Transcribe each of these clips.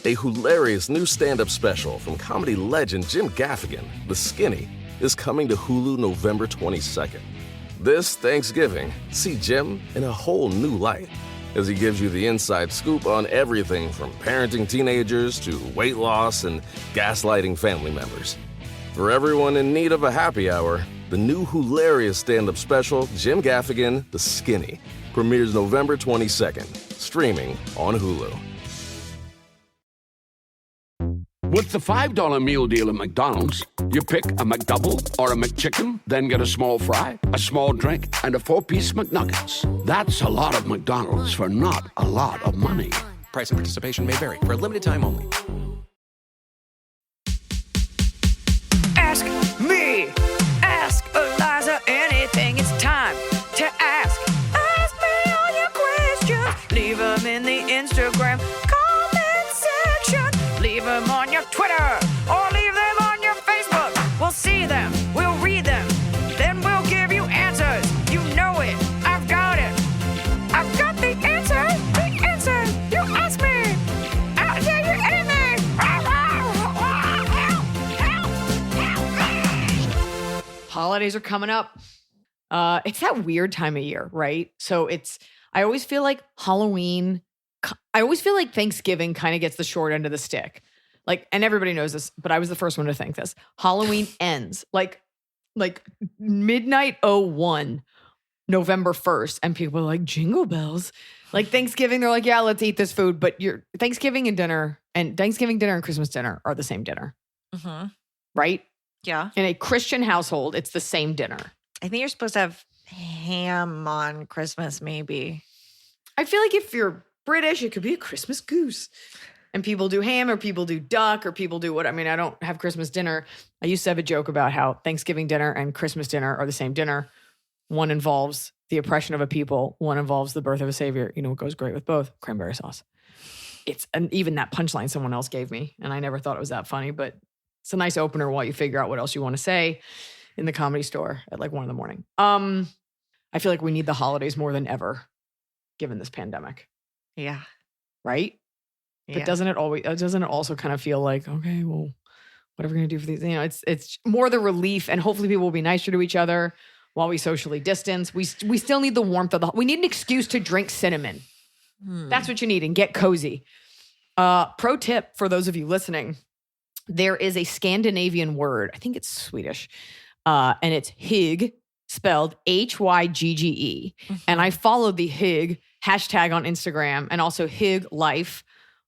A hilarious new stand-up special from comedy legend Jim Gaffigan, The Skinny, is coming to Hulu November 22nd. This Thanksgiving, see Jim in a whole new light as he gives you the inside scoop on everything from parenting teenagers to weight loss and gaslighting family members. For everyone in need of a happy hour, the new hilarious stand-up special, Jim Gaffigan, The Skinny, premieres November 22nd, streaming on Hulu. With the $5 meal deal at McDonald's, you pick a McDouble or a McChicken, then get a small fry, a small drink, and a 4-piece McNuggets. That's a lot of McDonald's for not a lot of money. Price and participation may vary. For a limited time only. Ask me. Ask Iliza anything. It's time to ask. Ask me all your questions. Leave them in the Instagram comment section. Leave them on your Twitter or leave them on your Facebook. We'll see them. We'll read them. Then we'll give you answers. You know it. I've got it. I've got the answer. The answer. You ask me. I'll tell you anything. Holidays are coming up. It's that weird time of year, right? So I always feel like Thanksgiving kind of gets the short end of the stick. Like, and everybody knows this, but I was the first one to think this. Halloween ends like midnight 01, November 1st, and people are like, jingle bells. Like Thanksgiving, they're like, yeah, let's eat this food. But Thanksgiving dinner and Christmas dinner are the same dinner. Mm-hmm. Right? Yeah. In a Christian household, it's the same dinner. I think you're supposed to have ham on Christmas, maybe. I feel like if you're British, it could be a Christmas goose. And people do ham or people do duck or people do what? I mean, I don't have Christmas dinner. I used to have a joke about how Thanksgiving dinner and Christmas dinner are the same dinner. One involves the oppression of a people. One involves the birth of a savior. You know what goes great with both? Cranberry sauce. And even that punchline someone else gave me. And I never thought it was that funny, but it's a nice opener while you figure out what else you want to say in the Comedy Store at like 1 a.m. I feel like we need the holidays more than ever, given this pandemic. Yeah. Right? But Yeah. doesn't it also kind of feel like, okay, well, what are we going to do for these? You know, it's more the relief, and hopefully people will be nicer to each other while we socially distance. We still need the warmth of we need an excuse to drink cinnamon. That's what you need, and get cozy. Pro tip for those of you listening, there is a Scandinavian word. I think it's Swedish. And it's hygge, spelled Hygge. And I followed the hygge hashtag on Instagram and also hygge life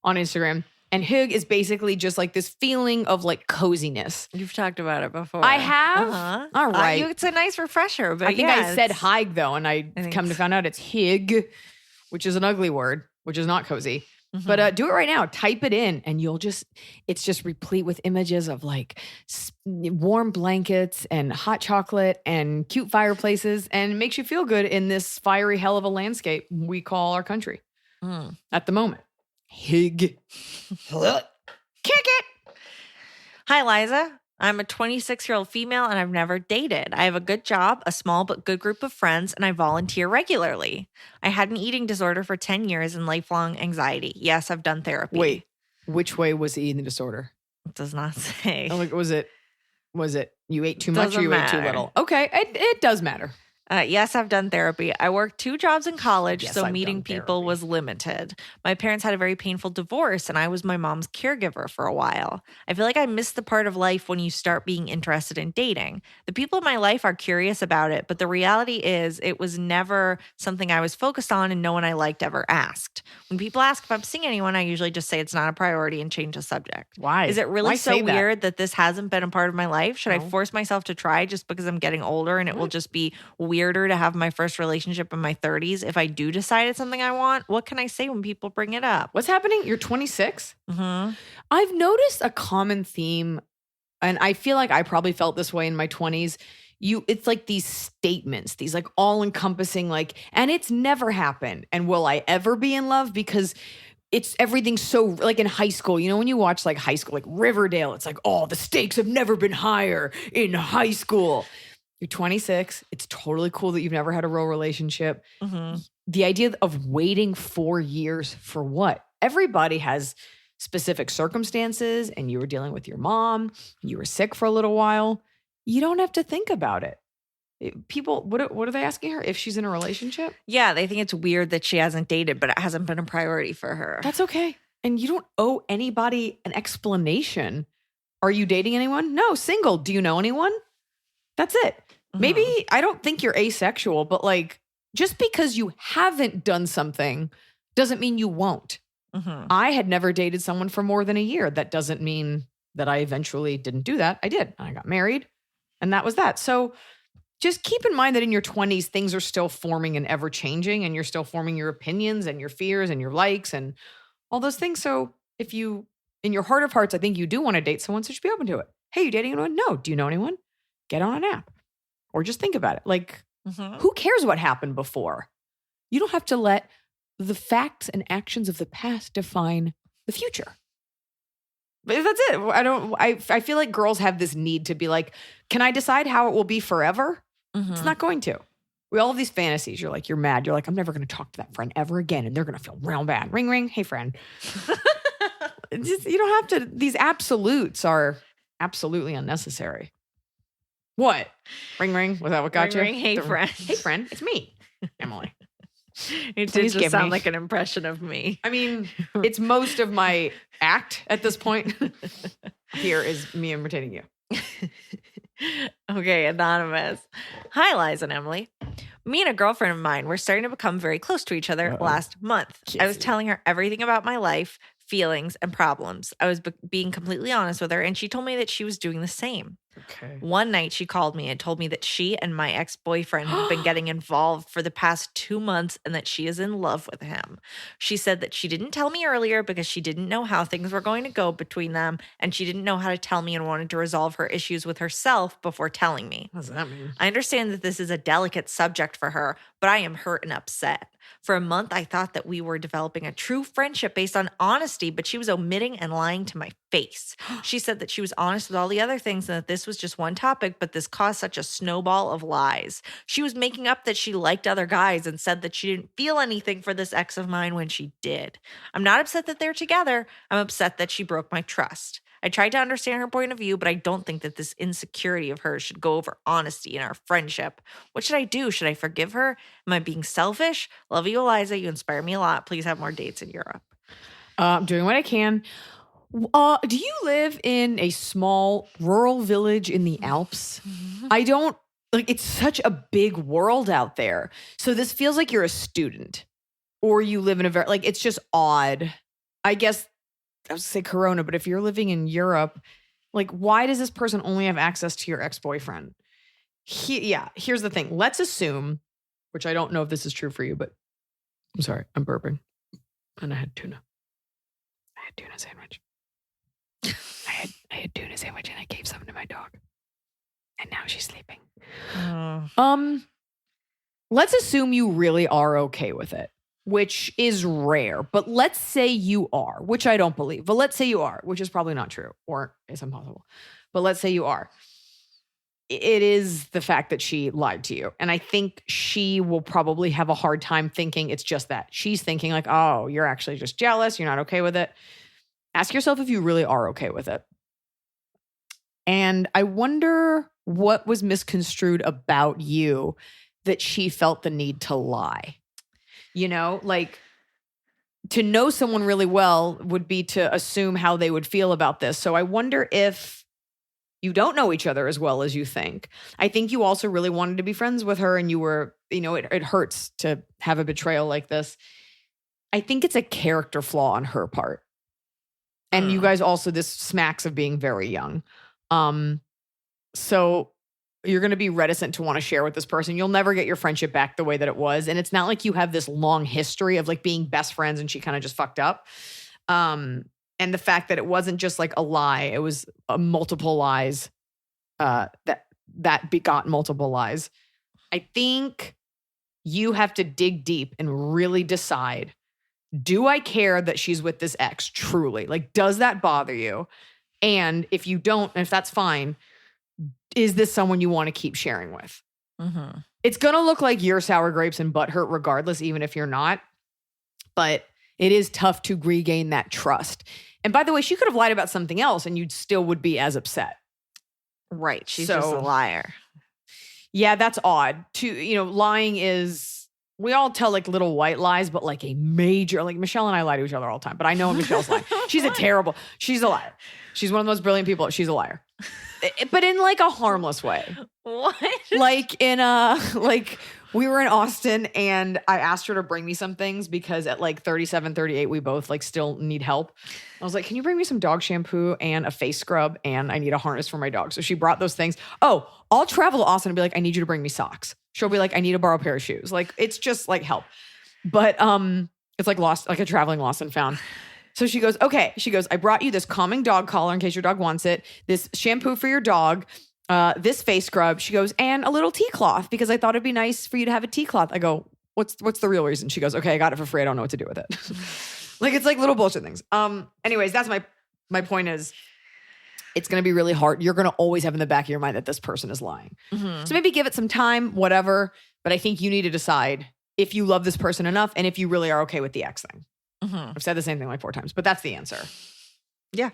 on Instagram. And hygge is basically just like this feeling of like coziness. You've talked about it before. I have? All right. It's a nice refresher. But I think I said hygge though, and I come to find out it's hygge, which is an ugly word, which is not cozy. But do it right now. Type it in and it's just replete with images of like warm blankets and hot chocolate and cute fireplaces, and it makes you feel good in this fiery hell of a landscape we call our country at the moment. Hygge. Kick it. Hi, Liza. I'm a 26-year-old female and I've never dated. I have a good job, a small but good group of friends, and I volunteer regularly. I had an eating disorder for 10 years and lifelong anxiety. Yes, I've done therapy. Wait, which way was the eating disorder? It does not say. Like, was it you ate too much or you ate too matter. little? Okay, it does matter. Yes, I've done therapy. I worked 2 jobs in college, Yes, so I've meeting done people therapy. was limited. My parents had a very painful divorce, and I was my mom's caregiver for a while. I feel like I missed the part of life when you start being interested in dating. The people in my life are curious about it, but the reality is it was never something I was focused on, and no one I liked ever asked. When people ask if I'm seeing anyone, I usually just say it's not a priority and change the subject. Why? Is it really Why so say that? weird that this hasn't been a part of my life? Should I No. force myself to try just because I'm getting older and it will just be weirder to have my first relationship in my 30s if I do decide it's something I want? What can I say when people bring it up? What's happening? You're 26? Mm-hmm. I've noticed a common theme, and I feel like I probably felt this way in my 20s. It's like these statements, these like all-encompassing, like, and it's never happened. And will I ever be in love? Because it's everything's so, like in high school, you know, when you watch like high school, like Riverdale, it's like, oh, the stakes have never been higher in high school. You're 26. It's totally cool that you've never had a real relationship. Mm-hmm. The idea of waiting 4 years for what? Everybody has specific circumstances and you were dealing with your mom, you were sick for a little while, you don't have to think about it. People, what are they asking her? If she's in a relationship? Yeah, they think it's weird that she hasn't dated, but it hasn't been a priority for her. That's okay. And you don't owe anybody an explanation. Are you dating anyone? No, single. Do you know anyone? That's it. Maybe, I don't think you're asexual, but like, just because you haven't done something doesn't mean you won't. I had never dated someone for more than a year. That doesn't mean that I eventually didn't do that. I did. I got married and that was that. So just keep in mind that in your 20s, things are still forming and ever changing, and you're still forming your opinions and your fears and your likes and all those things. So if you, in your heart of hearts, I think you do want to date someone, so just be open to it. Hey, you dating anyone? No. Do you know anyone? Get on an app or just think about it. Like, who cares what happened before? You don't have to let the facts and actions of the past define the future. But that's it. I feel like girls have this need to be like, can I decide how it will be forever? It's not going to. We all have these fantasies. You're like, you're mad. You're like, I'm never going to talk to that friend ever again. And they're going to feel real bad. Ring, ring. Hey, friend. You don't have to. These absolutes are absolutely unnecessary. What? Ring, ring. Was that what got Ring, you? ring. Hey, friend. Hey, friend. It's me, Emily. It Please did give just sound me- like an impression of me. I mean, it's most of my act at this point. Here is me imitating you. Okay, anonymous. Hi, Liza and Emily. Me and a girlfriend of mine were starting to become very close to each other last month. I was telling her everything about my life, feelings, and problems. I was being completely honest with her, and she told me that she was doing the same. Okay. One night she called me and told me that she and my ex-boyfriend have been getting involved for the past 2 months and that she is in love with him. She said that she didn't tell me earlier because she didn't know how things were going to go between them, and she didn't know how to tell me and wanted to resolve her issues with herself before telling me. What does that mean? I understand that this is a delicate subject for her, but I am hurt and upset. For a month, I thought that we were developing a true friendship based on honesty, but she was omitting and lying to my face. She said that she was honest with all the other things and that this was just one topic, but this caused such a snowball of lies. She was making up that she liked other guys and said that she didn't feel anything for this ex of mine when she did. I'm not upset that they're together. I'm upset that she broke my trust. I tried to understand her point of view, but I don't think that this insecurity of hers should go over honesty in our friendship. What should I do? Should I forgive her? Am I being selfish? Love you, Eliza. You inspire me a lot. Please have more dates in Europe. I'm doing what I can. Do you live in a small rural village in the Alps? I don't, like, it's such a big world out there. So this feels like you're a student or you live in a very, like, it's just odd. I guess I was say Corona, but if you're living in Europe, like, why does this person only have access to your ex-boyfriend? Here's the thing. Let's assume, which I don't know if this is true for you, but I'm sorry, I'm burping. And I had tuna. I had tuna sandwich. I had tuna sandwich and I gave some to my dog. And now she's sleeping. Let's assume you really are okay with it, which is rare. But let's say you are, which I don't believe. But let's say you are, which is probably not true or it's impossible. But let's say you are. It is the fact that she lied to you. And I think she will probably have a hard time thinking it's just that. She's thinking like, oh, you're actually just jealous. You're not okay with it. Ask yourself if you really are okay with it. And I wonder what was misconstrued about you that she felt the need to lie. You know, like, to know someone really well would be to assume how they would feel about this. So I wonder if you don't know each other as well as you think. I think you also really wanted to be friends with her and you were, you know, it hurts to have a betrayal like this. I think it's a character flaw on her part. And you guys also, this smacks of being very young. So you're going to be reticent to want to share with this person. You'll never get your friendship back the way that it was. And it's not like you have this long history of like being best friends and she kind of just fucked up. And the fact that it wasn't just like a lie, it was multiple lies that begot multiple lies. I think you have to dig deep and really decide, do I care that she's with this ex truly? Like, does that bother you? And if you don't, and if that's fine, is this someone you want to keep sharing with? It's going to look like you're sour grapes and butthurt regardless, even if you're not. But it is tough to regain that trust. And by the way, she could have lied about something else and you still would be as upset. Right. She's just a liar. Yeah, that's odd. Lying is, we all tell like little white lies, but like a major, like Michelle and I lie to each other all the time, but I know Michelle's lying. She's a liar. She's one of the most brilliant people. She's a liar. But in like a harmless way. What? Like we were in Austin and I asked her to bring me some things because at like 37, 38, we both like still need help. I was like, can you bring me some dog shampoo and a face scrub? And I need a harness for my dog. So she brought those things. Oh, I'll travel to Austin and be like, I need you to bring me socks. She'll be like, I need to borrow a pair of shoes. Like, it's just like help. But it's like a traveling lost and found. So she goes, okay. She goes, I brought you this calming dog collar in case your dog wants it, this shampoo for your dog, this face scrub. She goes, and a little tea cloth because I thought it'd be nice for you to have a tea cloth. I go, what's the real reason? She goes, okay, I got it for free. I don't know what to do with it. Like, it's like little bullshit things. Anyways, that's my point is it's going to be really hard. You're going to always have in the back of your mind that this person is lying. Mm-hmm. So maybe give it some time, whatever. But I think you need to decide if you love this person enough and if you really are okay with the ex thing. Mm-hmm. I've said the same thing like 4 times, but that's the answer. Yeah.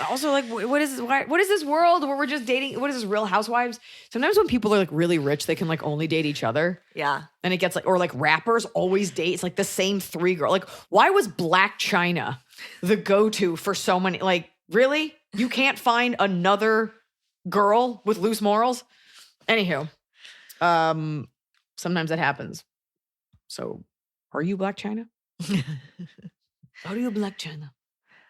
Also, like, what is this world where we're just dating? What is this, Real Housewives? Sometimes when people are like really rich, they can like only date each other. Yeah. And it gets like, or like rappers always date. It's like the same 3 girls. Like, why was Black China the go-to for so many? Like, really? You can't find another girl with loose morals? Anywho, sometimes that happens. So, are you Black China? Are you Black China?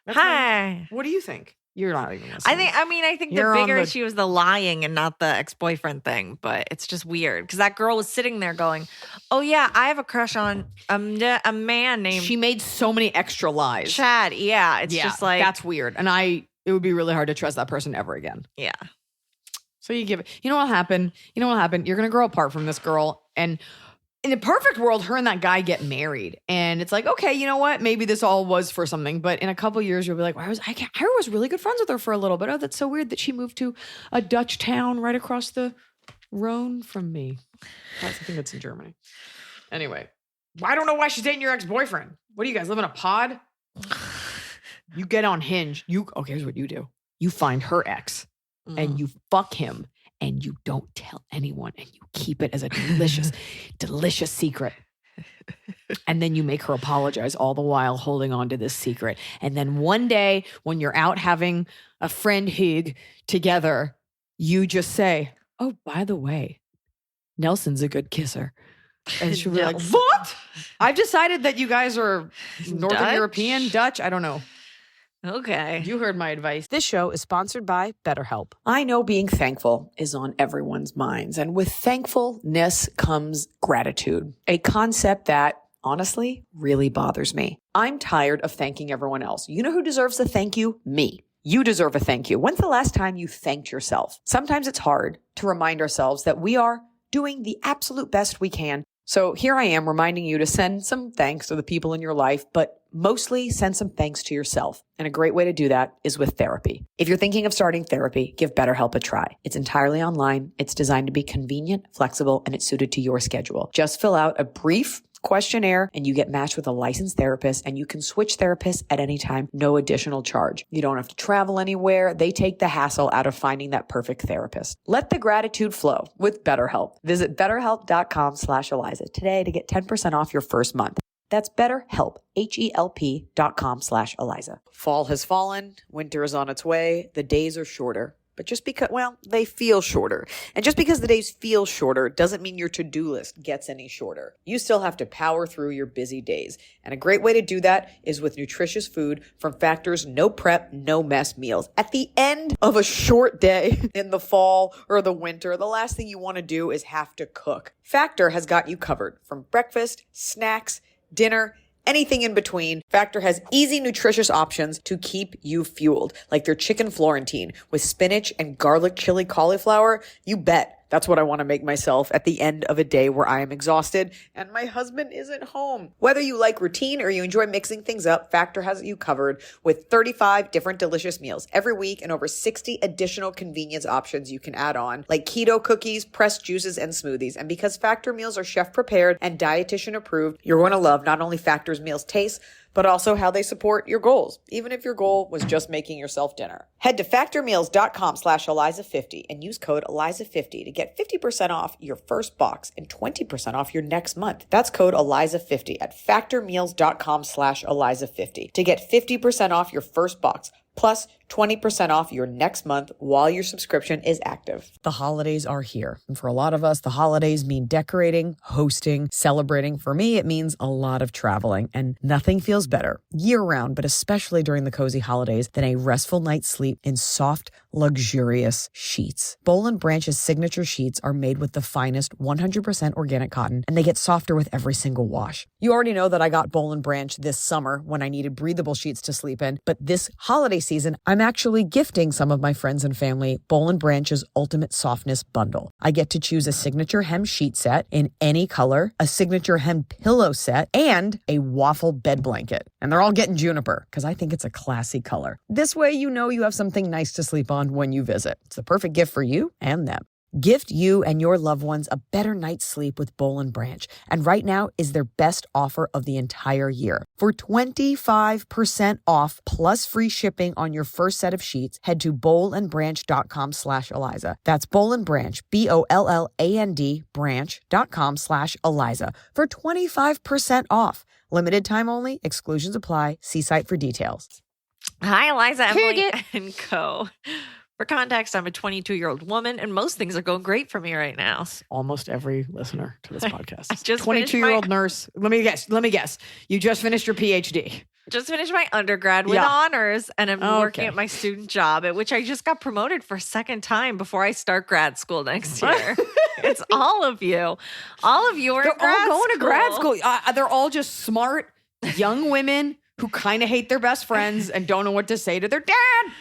Hi. What do you think? You're not even listening. I think the bigger issue is the lying and not the ex-boyfriend thing, but it's just weird because that girl was sitting there going, oh yeah, I have a crush on a man named... She made so many extra lies. Chad, yeah. It's just like... That's weird. And it would be really hard to trust that person ever again. Yeah. So you give it... You know what'll happen? You're going to grow apart from this girl and... In the perfect world, her and that guy get married. And it's like, okay, you know what? Maybe this all was for something. But in a couple of years, you'll be like, I was really good friends with her for a little bit. Oh, that's so weird that she moved to a Dutch town right across the Rhone from me. I think that's in Germany. Anyway, I don't know why she's dating your ex-boyfriend. What do you guys live in a pod? You get on Hinge. Okay, here's what you do. You find her ex and you fuck him. And you don't tell anyone and you keep it as a delicious, delicious secret. And then you make her apologize all the while holding on to this secret. And then one day when you're out having a friend hug together, you just say, oh, by the way, Nelson's a good kisser. And she'll be like, what? I've decided that you guys are Northern Dutch? European, Dutch. I don't know. Okay. You heard my advice. This show is sponsored by BetterHelp. I know being thankful is on everyone's minds, and with thankfulness comes gratitude, a concept that, honestly, really bothers me. I'm tired of thanking everyone else. You know who deserves a thank you? Me. You deserve a thank you. When's the last time you thanked yourself? Sometimes it's hard to remind ourselves that we are doing the absolute best we can. So here I am reminding you to send some thanks to the people in your life, but mostly send some thanks to yourself. And a great way to do that is with therapy. If you're thinking of starting therapy, give BetterHelp a try. It's entirely online. It's designed to be convenient, flexible, and it's suited to your schedule. Just fill out a brief questionnaire and you get matched with a licensed therapist, and you can switch therapists at any time, no additional charge. You don't have to travel anywhere. They take the hassle out of finding that perfect therapist. Let the gratitude flow with BetterHelp. Visit betterhelp.com/Iliza today to get 10% off your first month. That's BetterHelp, HELP.com/Iliza. Fall has fallen. Winter is on its way. The days are shorter. But just because, they feel shorter. And just because the days feel shorter doesn't mean your to-do list gets any shorter. You still have to power through your busy days. And a great way to do that is with nutritious food from Factor's no prep, no mess meals. At the end of a short day in the fall or the winter, the last thing you want to do is have to cook. Factor has got you covered from breakfast, snacks, dinner, anything in between. Factor has easy, nutritious options to keep you fueled, like their chicken Florentine with spinach and garlic chili cauliflower. You bet. That's what I want to make myself at the end of a day where I am exhausted and my husband isn't home. Whether you like routine or you enjoy mixing things up, Factor has you covered with 35 different delicious meals every week and over 60 additional convenience options you can add on, like keto cookies, pressed juices, and smoothies. And because Factor meals are chef prepared and dietitian approved, you're going to love not only Factor's meals taste, but also how they support your goals, even if your goal was just making yourself dinner. Head to factormeals.com/Eliza50 and use code Eliza50 to get 50% off your first box and 20% off your next month. That's code Eliza50 at factormeals.com/Eliza50 to get 50% off your first box plus 20% off your next month while your subscription is active. The holidays are here. And for a lot of us, the holidays mean decorating, hosting, celebrating. For me, it means a lot of traveling. And nothing feels better year-round, but especially during the cozy holidays, than a restful night's sleep in soft, luxurious sheets. Boll & Branch's signature sheets are made with the finest 100% organic cotton, and they get softer with every single wash. You already know that I got Boll & Branch this summer when I needed breathable sheets to sleep in, but this holiday season, I'm actually gifting some of my friends and family Boll & Branch's Ultimate Softness Bundle. I get to choose a signature hem sheet set in any color, a signature hem pillow set, and a waffle bed blanket. And they're all getting juniper because I think it's a classy color. This way you know you have something nice to sleep on when you visit. It's the perfect gift for you and them. Gift you and your loved ones a better night's sleep with Boll & Branch. And right now is their best offer of the entire year. For 25% off plus free shipping on your first set of sheets, head to bollandbranch.com/Eliza. That's Boll & Branch, BOLLAND branch.com/Eliza for 25% off. Limited time only. Exclusions apply. See site for details. Hi, Eliza, Emily, and Co. For context, I'm a 22-year-old woman, and most things are going great for me right now. Almost every listener to this podcast. I just 22-year-old nurse. Let me guess. You just finished your PhD. Just finished my undergrad with honors, and I'm working at my student job, at which I just got promoted for a second time before I start grad school next year. It's all of you. All of you are They're all going to grad school. They're all just smart, young women who kind of hate their best friends and don't know what to say to their dad.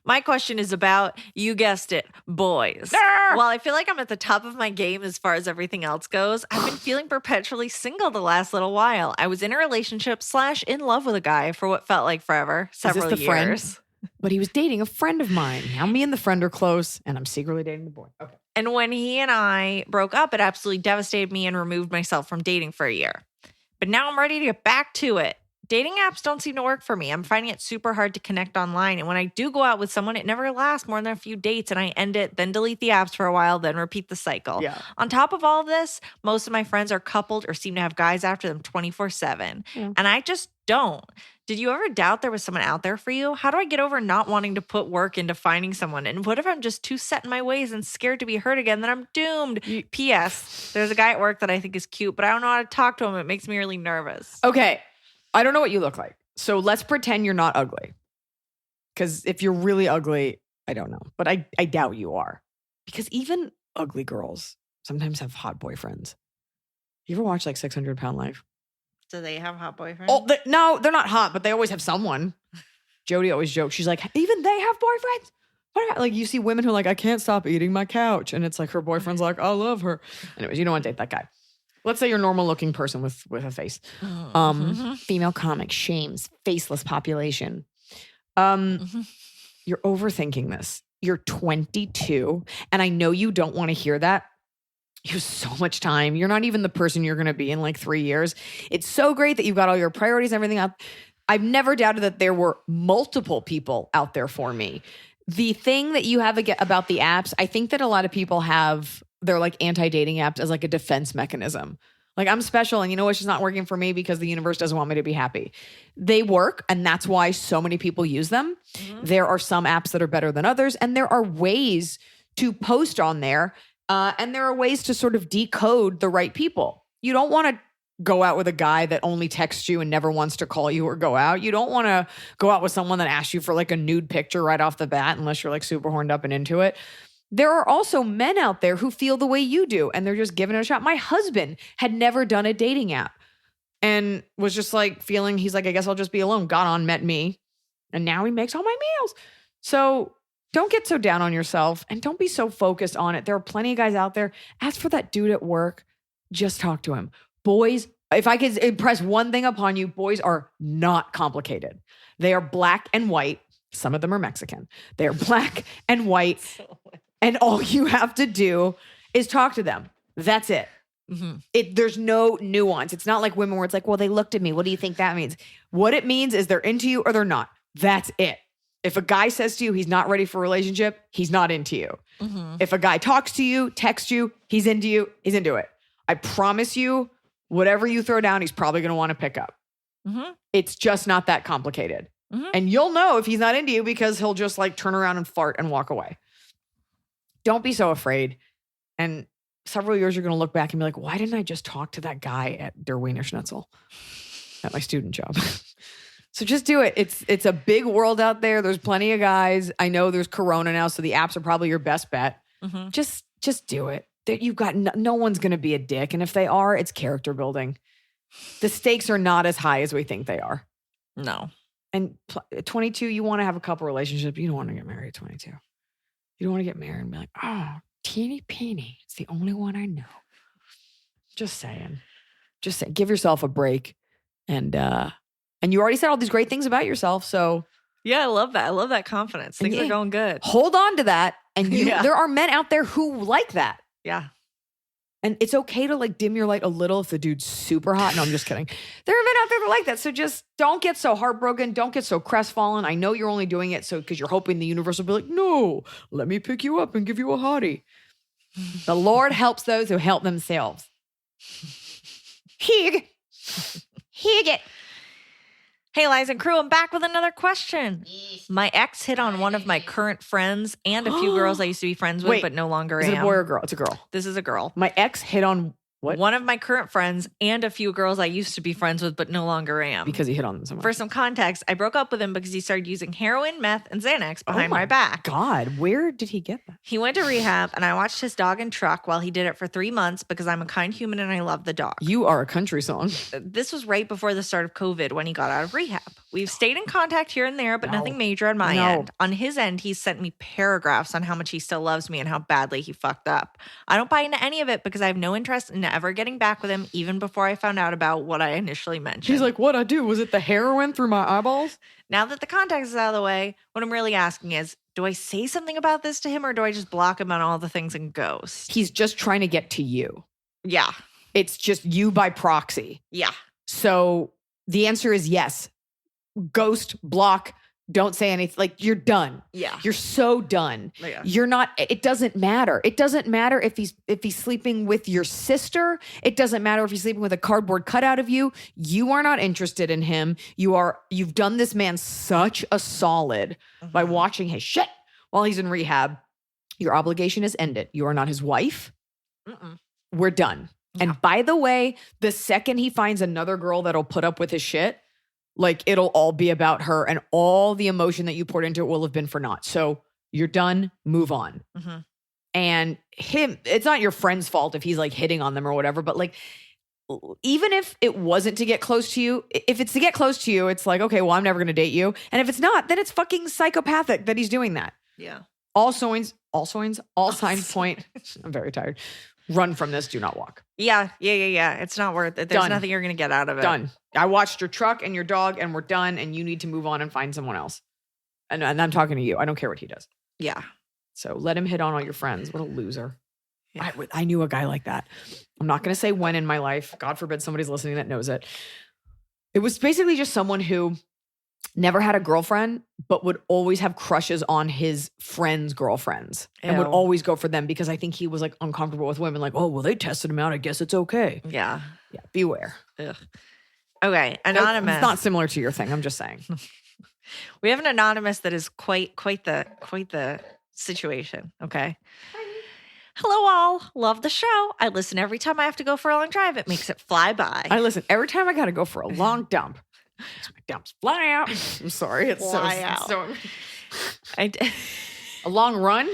My question is about, you guessed it, boys. While I feel like I'm at the top of my game as far as everything else goes, I've been feeling perpetually single the last little while. I was in a relationship / in love with a guy for what felt like forever, several years. Friend? But he was dating a friend of mine. Now me and the friend are close, and I'm secretly dating the boy. Okay. And when he and I broke up, it absolutely devastated me and removed myself from dating for a year. But now I'm ready to get back to it. Dating apps don't seem to work for me. I'm finding it super hard to connect online. And when I do go out with someone, it never lasts more than a few dates. And I end it, then delete the apps for a while, then repeat the cycle. Yeah. On top of all of this, most of my friends are coupled or seem to have guys after them 24/7. Yeah. And I just don't. Did you ever doubt there was someone out there for you? How do I get over not wanting to put work into finding someone? And what if I'm just too set in my ways and scared to be hurt again? Then I'm doomed. P.S. There's a guy at work that I think is cute, but I don't know how to talk to him. It makes me really nervous. Okay. I don't know what you look like. So let's pretend you're not ugly. Because if you're really ugly, I don't know. But I doubt you are. Because even ugly girls sometimes have hot boyfriends. You ever watch like 600 Pound Life? Do they have hot boyfriends? Oh, no, they're not hot, but they always have someone. Jody always jokes. She's like, even they have boyfriends? Like you see women who are like, I can't stop eating my couch. And it's like her boyfriend's like, I love her. Anyways, you don't want to date that guy. Let's say you're a normal looking person with a face. Female comic shames faceless population. You're overthinking this. You're 22. And I know you don't want to hear that. You have so much time. You're not even the person you're going to be in like 3 years. It's so great that you've got all your priorities and everything up. I've never doubted that there were multiple people out there for me. The thing that you have about the apps, I think that a lot of people have, they're like anti-dating apps as like a defense mechanism. Like I'm special and you know what's just not working for me because the universe doesn't want me to be happy. They work and that's why so many people use them. Mm-hmm. There are some apps that are better than others and there are ways to post on there and there are ways to sort of decode the right people. You don't want to go out with a guy that only texts you and never wants to call you or go out. You don't want to go out with someone that asks you for like a nude picture right off the bat unless you're like super horned up and into it. There are also men out there who feel the way you do and they're just giving it a shot. My husband had never done a dating app and was just like feeling, he's like, I guess I'll just be alone. Got on, met me, and now he makes all my meals. So don't get so down on yourself and don't be so focused on it. There are plenty of guys out there. As for that dude at work, just talk to him. Boys, if I could impress one thing upon you, boys are not complicated. They are black and white. Some of them are Mexican. They are black and white. And all you have to do is talk to them. That's it. There's no nuance. It's not like women where it's like, well, they looked at me. What do you think that means? What it means is they're into you or they're not. That's it. If a guy says to you he's not ready for a relationship, he's not into you. If a guy talks to you, texts you, he's into it. I promise you, whatever you throw down, he's probably going to want to pick up. It's just not that complicated. And you'll know if he's not into you because he'll just like turn around and fart and walk away. Don't be so afraid. And several years you're going to look back and be like, why didn't I just talk to that guy at Der Wiener Schnitzel at my student job? So just do it. It's a big world out there. There's plenty of guys. I know there's Corona now, so the apps are probably your best bet. Just do it. You've got no one's going to be a dick. And if they are, it's character building. The stakes are not as high as we think they are. No. And 22, you want to have a couple relationships. You don't want to get married at 22. You don't want to get married and be like, oh, teeny peeny. It's the only one I know. Just saying. Give yourself a break. And you already said all these great things about yourself. So yeah, I love that. I love that confidence. Things are going good. Hold on to that. And there are men out there who like that. Yeah. And it's okay to like dim your light a little if the dude's super hot. No, I'm just kidding. There are men out there that like that. So just don't get so heartbroken. Don't get so crestfallen. I know you're only doing it because you're hoping the universe will be like, no, let me pick you up and give you a hottie. The Lord helps those who help themselves. Hig it. Hey, Liza and crew, I'm back with another question. My ex hit on one of my current friends and a few girls I used to be friends with, but no longer am. Is it a boy or a girl? It's a girl. This is a girl. My ex hit on what? One of my current friends and a few girls I used to be friends with, but no longer am. Because he hit on them so much. For some context, I broke up with him because he started using heroin, meth, and Xanax behind my back. God, where did he get that? He went to rehab, and I watched his dog and truck while he did it for 3 months because I'm a kind human and I love the dog. You are a country song. This was right before the start of COVID when he got out of rehab. We've stayed in contact here and there, but nothing major on my end. On his end, he's sent me paragraphs on how much he still loves me and how badly he fucked up. I don't buy into any of it because I have no interest in ever getting back with him, even before I found out about what I initially mentioned. He's like, what'd I do? Was it the heroin through my eyeballs? Now that the context is out of the way, what I'm really asking is, do I say something about this to him or do I just block him on all the things and ghost? He's just trying to get to you. Yeah. It's just you by proxy. Yeah. So the answer is yes. Ghost, block, don't say anything. Like, you're done. Yeah. You're so done. Yeah. You're not, it doesn't matter. It doesn't matter if he's sleeping with your sister. It doesn't matter if he's sleeping with a cardboard cutout of you. You are not interested in him. You've done this man such a solid by watching his shit while he's in rehab. Your obligation is ended. You are not his wife. We're done. Yeah. And by the way, the second he finds another girl that'll put up with his shit, like, it'll all be about her and all the emotion that you poured into it will have been for naught. So you're done, move on. And it's not your friend's fault if he's like hitting on them or whatever, but like, even if it wasn't to get close to you, if it's to get close to you, it's like, okay, well, I'm never going to date you. And if it's not, then it's fucking psychopathic that he's doing that. Yeah. All signs point. I'm very tired. Run from this. Do not walk. Yeah. It's not worth it. There's nothing you're going to get out of it. Done. I watched your truck and your dog and we're done and you need to move on and find someone else. And I'm talking to you. I don't care what he does. Yeah. So let him hit on all your friends. What a loser. Yeah. I knew a guy like that. I'm not going to say when in my life. God forbid somebody's listening that knows it. It was basically just someone who never had a girlfriend, but would always have crushes on his friends' girlfriends and would always go for them because I think he was like uncomfortable with women. Like, oh, well, they tested him out. I guess it's okay. Yeah. Yeah. Beware. Ugh. Okay. Anonymous. It's not similar to your thing. I'm just saying. We have an anonymous that is quite the situation. Okay. Hello all. Love the show. I listen every time I have to go for a long drive. It makes it fly by. I listen every time I got to go for a long dump. My dumps fly out. I'm sorry. It's fly out. so a long run?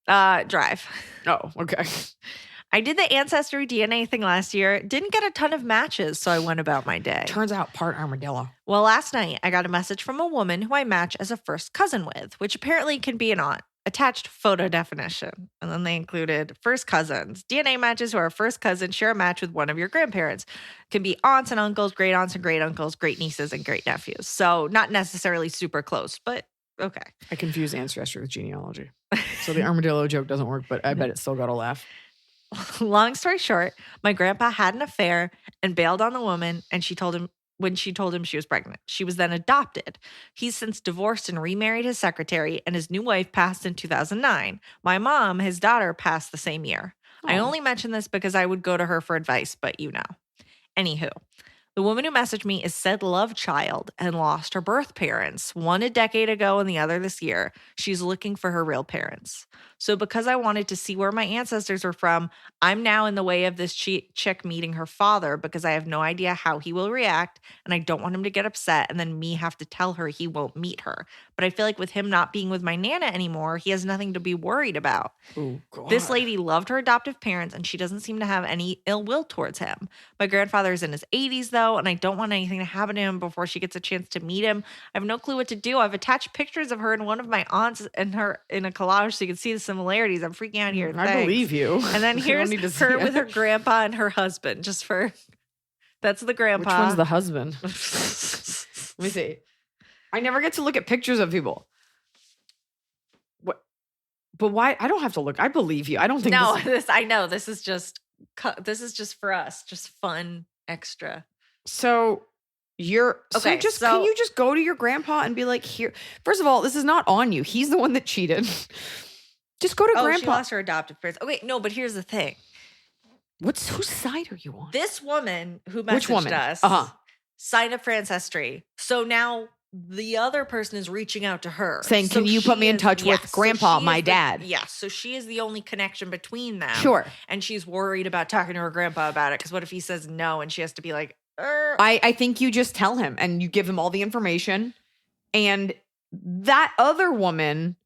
Drive. Oh, okay. I did the Ancestry DNA thing last year. Didn't get a ton of matches, so I went about my day. Turns out part armadillo. Well, last night I got a message from a woman who I match as a first cousin with, which apparently can be an aunt. Attached photo definition. And then they included first cousins. DNA matches who are first cousins share a match with one of your grandparents. Can be aunts and uncles, great aunts and great uncles, great nieces and great nephews. So not necessarily super close, but okay. I confuse ancestry with genealogy. So the armadillo joke doesn't work, but I bet it still got a laugh. Long story short, my grandpa had an affair and bailed on the woman, and she told him when she told him she was pregnant. She was then adopted. He's since divorced and remarried his secretary, and his new wife passed in 2009. My mom, his daughter, passed the same year. I only mention this because I would go to her for advice, but you know. Anywho, the woman who messaged me is said love child and lost her birth parents, one a decade ago and the other this year. She's looking for her real parents. So because I wanted to see where my ancestors are from, I'm now in the way of this chick meeting her father because I have no idea how he will react, and I don't want him to get upset and then me have to tell her he won't meet her. But I feel like with him not being with my Nana anymore, he has nothing to be worried about. Oh, God. This lady loved her adoptive parents, and she doesn't seem to have any ill will towards him. My grandfather's in his 80s, though, and I don't want anything to happen to him before she gets a chance to meet him. I have no clue what to do. I've attached pictures of her and one of my aunts and her in a collage so you can see the similarities. I'm freaking out here. I Thanks. believe you. And then I here's don't need to see her it. with her grandpa and her husband, just for that's the grandpa. Which one's the husband? Let me see. I never get to look at pictures of people. What? But why? I don't have to look. I believe you. I don't think No, this- I know this is just for us, just fun extra. So you're Okay, can so- you just go to your grandpa and be like, here? First of all, this is not on you. He's the one that cheated. Just go to Oh, she grandpa. lost her adoptive parents. Okay, no, but here's the thing. Whose side are you on? This woman who Which messaged woman? us signed up for Ancestry. So now the other person is reaching out to her. Saying, So can you put she me in is- touch yes, with so grandpa, she my is the- dad? Yes. So she is the only connection between them. Sure. And she's worried about talking to her grandpa about it. Because what if he says no and she has to be like, I think you just tell him and you give him all the information. And that other woman,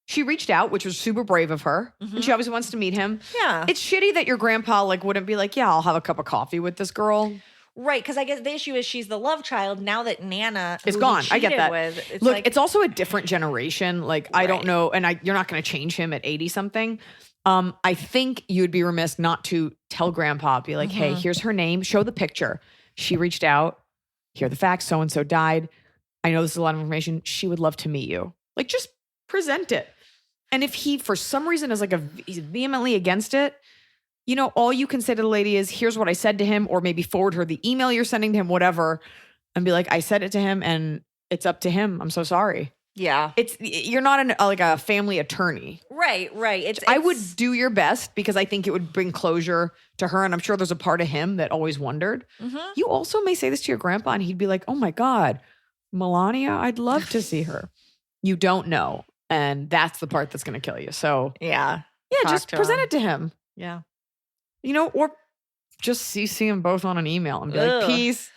she reached out, which was super brave of her. And she obviously wants to meet him. yeah. It's shitty that your grandpa like wouldn't be like, yeah, I'll have a cup of coffee with this girl. Right, because I guess the issue is she's the love child. Now that Nana It's who he gone. I get cheated that. With, it's Look, like, it's also a different generation. Like, I don't Right. know. And you're not going to change him at 80 something. I think you'd be remiss not to tell grandpa, be like, hey, here's her name. Show the picture. She reached out. Here are the facts. So-and-so died. I know this is a lot of information. She would love to meet you. Like, just present it. And if he, for some reason, is like he's vehemently against it, you know, all you can say to the lady is, here's what I said to him, or maybe forward her the email you're sending to him, whatever, and be like, I said it to him and it's up to him. I'm so sorry. yeah. You're not like a family attorney. Right. I would do your best because I think it would bring closure to her. And I'm sure there's a part of him that always wondered. You also may say this to your grandpa and he'd be like, oh my God, Melania, I'd love to see her. You don't know. And that's the part that's going to kill you. So Yeah. yeah, Talk just to present him. it to him, Yeah. you know, or just CC them both on an email and be like, Ugh. peace.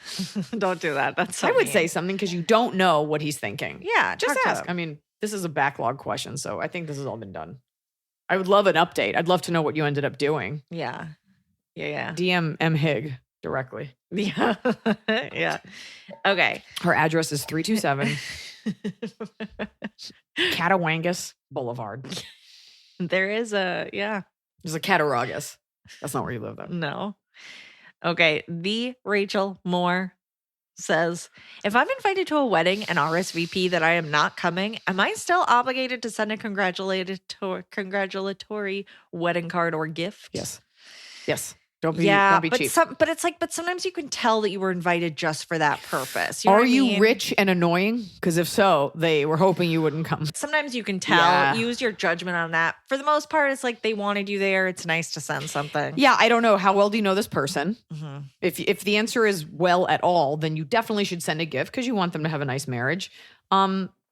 Don't do that. That's so I would mean. say something because you don't know what he's thinking. Yeah. Just talk to ask. him. I mean, this is a backlog question, so I think this has all been done. I would love an update. I'd love to know what you ended up doing. Yeah. Yeah. DM M. Hig directly. Yeah. Yeah. Okay. Her address is 327 Catawangas Boulevard. There is yeah. There's a Cattaraugus. That's not where you live, though. No. Okay. The Rachel Moore says, if I'm invited to a wedding and RSVP that I am not coming, am I still obligated to send a congratulatory wedding card or gift? Yes. Don't be but cheap. but sometimes you can tell that you were invited just for that purpose. You know Are what I you mean? rich and annoying? Because if so, they were hoping you wouldn't come. Sometimes you can tell. Yeah. Use your judgment on that. For the most part, it's like they wanted you there. It's nice to send something. Yeah, I don't know. How well do you know this person? Mm-hmm. If the answer is well at all, then you definitely should send a gift because you want them to have a nice marriage.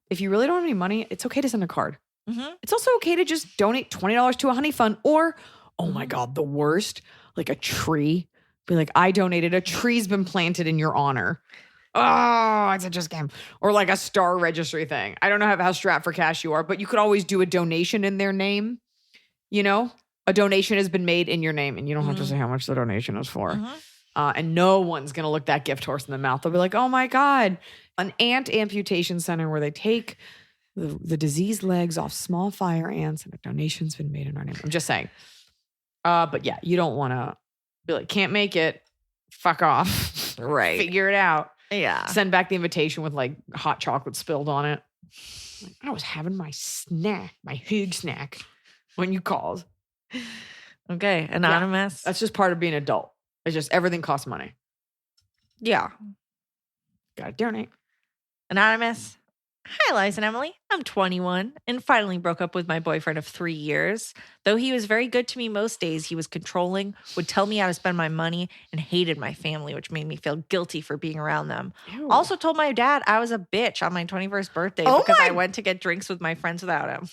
If you really don't have any money, it's okay to send a card. Mm-hmm. It's also okay to just donate $20 to a honey fund or, oh my God, the worst, like a tree. Be like, I donated, a tree's been planted in your honor. Oh, it's such a scam. Or like a star registry thing. I don't know how strapped for cash you are, but you could always do a donation in their name. You know, a donation has been made in your name and you don't have to say how much the donation is for. And no one's going to look that gift horse in the mouth. They'll be like, oh my God, an ant amputation center where they take the diseased legs off small fire ants and a donation's been made in our name. I'm just saying. But yeah, you don't want to be like, can't make it. Fuck off. Right. Figure it out. Yeah. Send back the invitation with like hot chocolate spilled on it. Like, I was having my snack, my huge snack when you called. Okay, anonymous. That's just part of being an adult. It's just everything costs money. Yeah. Gotta donate. Anonymous. Hi, Liza and Emily. I'm 21 and finally broke up with my boyfriend of 3 years. Though he was very good to me most days, he was controlling, would tell me how to spend my money, and hated my family, which made me feel guilty for being around them. Ew. Also told my dad I was a bitch on my 21st birthday because I went to get drinks with my friends without him.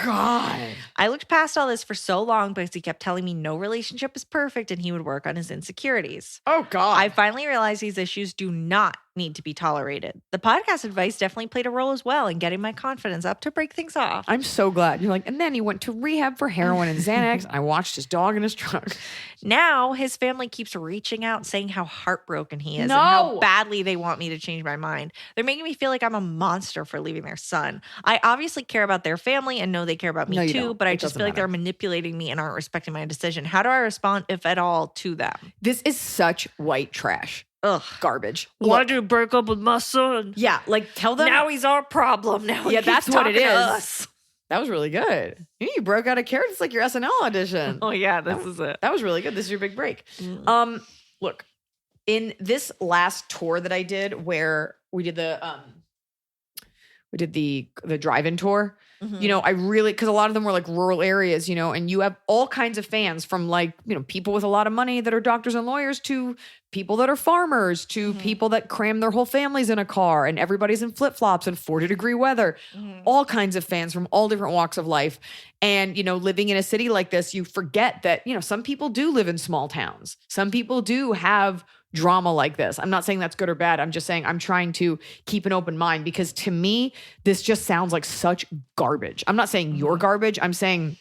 God. I looked past all this for so long because he kept telling me no relationship is perfect and he would work on his insecurities. Oh, God. I finally realized these issues do not need to be tolerated. The podcast advice definitely played a role as well in getting my confidence up to break things off. I'm so glad. You're like, and then he went to rehab for heroin and Xanax. I watched his dog in his truck. Now his family keeps reaching out saying how heartbroken he is and No. how badly they want me to change my mind. They're making me feel like I'm a monster for leaving their son. I obviously care about their family and know they care about me No, you too, don't. but I It just doesn't feel like matter. they're manipulating me and aren't respecting my decision. How do I respond, if at all, to them? This is such white trash. Ugh. Garbage. Why Look, did you break up with my son? yeah, like tell them. Now he's our problem. Now he Yeah, keeps that's what it talking to is. us. That was really good. You broke out of character. It's like your SNL audition. Oh yeah, this is it. That was really good. This is your big break. Mm. Look, in this last tour that I did, where we did the drive-in tour. Mhm. You know, I really, because a lot of them were like rural areas, you know, and you have all kinds of fans from like, you know, people with a lot of money that are doctors and lawyers to people that are farmers to people that cram their whole families in a car and everybody's in flip-flops in 40-degree weather. All kinds of fans from all different walks of life. And, you know, living in a city like this, you forget that, you know, some people do live in small towns. Some people do have drama like this. I'm not saying that's good or bad. I'm just saying I'm trying to keep an open mind because to me, this just sounds like such garbage. I'm not saying you're garbage. I'm saying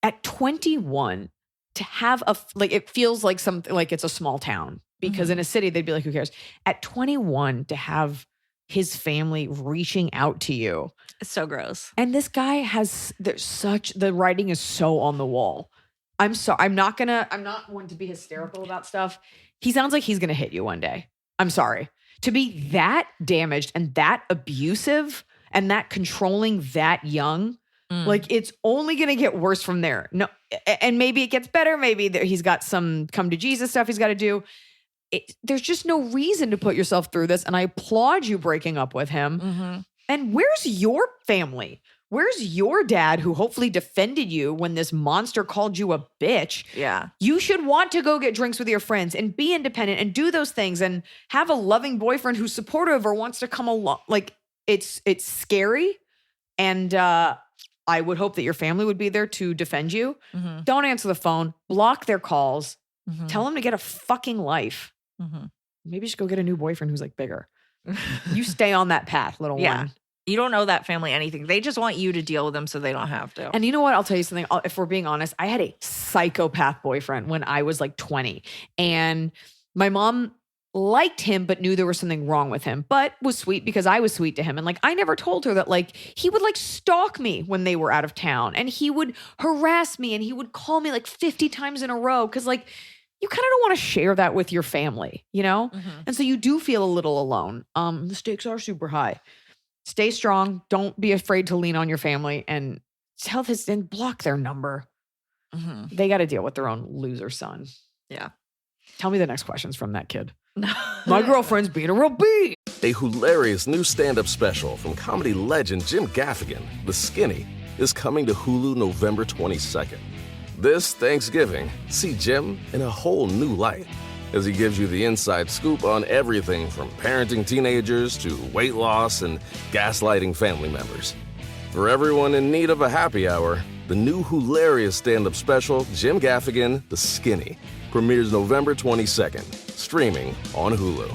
at 21 to have like, it feels like something like it's a small town because in a city, they'd be like, who cares? At 21 to have his family reaching out to you. It's so gross. And this guy the writing is so on the wall. I'm sorry. I'm not one to be hysterical about stuff. He sounds like he's going to hit you one day. I'm sorry. To be that damaged and that abusive and that controlling that young, like it's only going to get worse from there. No, and maybe it gets better. Maybe he's got some come to Jesus stuff he's got to do. There's just no reason to put yourself through this. And I applaud you breaking up with him. And where's your family? Where's your dad who hopefully defended you when this monster called you a bitch? Yeah. You should want to go get drinks with your friends and be independent and do those things and have a loving boyfriend who's supportive or wants to come along. Like it's scary. And I would hope that your family would be there to defend you. Don't answer the phone. Block their calls. Tell them to get a fucking life. Maybe just go get a new boyfriend who's like bigger. You stay on that path, little one. You don't owe that family anything. They just want you to deal with them so they don't have to. And you know what? I'll tell you something. If we're being honest, I had a psychopath boyfriend when I was like 20. And my mom liked him, but knew there was something wrong with him, but was sweet because I was sweet to him. And like, I never told her that like, he would like stalk me when they were out of town and he would harass me and he would call me like 50 times in a row. Cause like, you kind of don't want to share that with your family, you know? And so you do feel a little alone. The stakes are super high. Stay strong. Don't be afraid to lean on your family and tell this and block their number. They got to deal with their own loser son. Yeah. Tell me the next questions from that kid. My girlfriend's being a real bee. A hilarious new stand-up special from comedy legend Jim Gaffigan, The Skinny, is coming to Hulu November 22nd. This Thanksgiving, see Jim in a whole new light as he gives you the inside scoop on everything from parenting teenagers to weight loss and gaslighting family members. For everyone in need of a happy hour, the new hilarious stand-up special, Jim Gaffigan, The Skinny, premieres November 22nd, streaming on Hulu.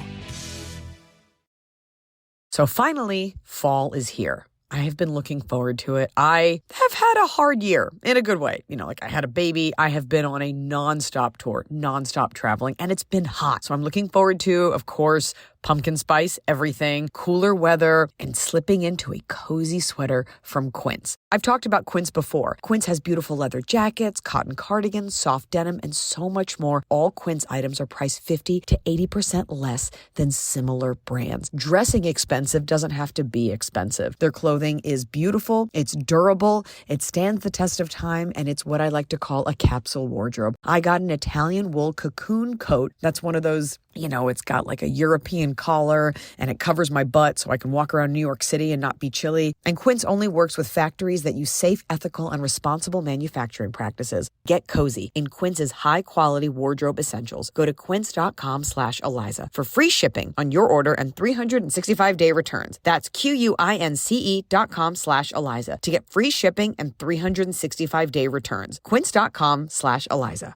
So finally, fall is here. I have been looking forward to it. I have had a hard year in a good way. You know, like I had a baby. I have been on a nonstop tour, nonstop traveling, and it's been hot. So I'm looking forward to, of course, pumpkin spice, everything, cooler weather, and slipping into a cozy sweater from Quince. I've talked about Quince before. Quince has beautiful leather jackets, cotton cardigans, soft denim, and so much more. All Quince items are priced 50 to 80% less than similar brands. Dressing expensive doesn't have to be expensive. Their clothing is beautiful, it's durable, It stands the test of time, and it's what I like to call a capsule wardrobe. I got an Italian wool cocoon coat. That's one of those, it's got like a European collar, and it covers my butt so I can walk around New York City and not be chilly. And Quince only works with factories that use safe, ethical, and responsible manufacturing practices. Get cozy in Quince's high-quality wardrobe essentials. Go to quince.com/Iliza for free shipping on your order and 365-day returns. That's QUINCE.com/Iliza to get free shipping and 365-day returns. Quince.com/Iliza.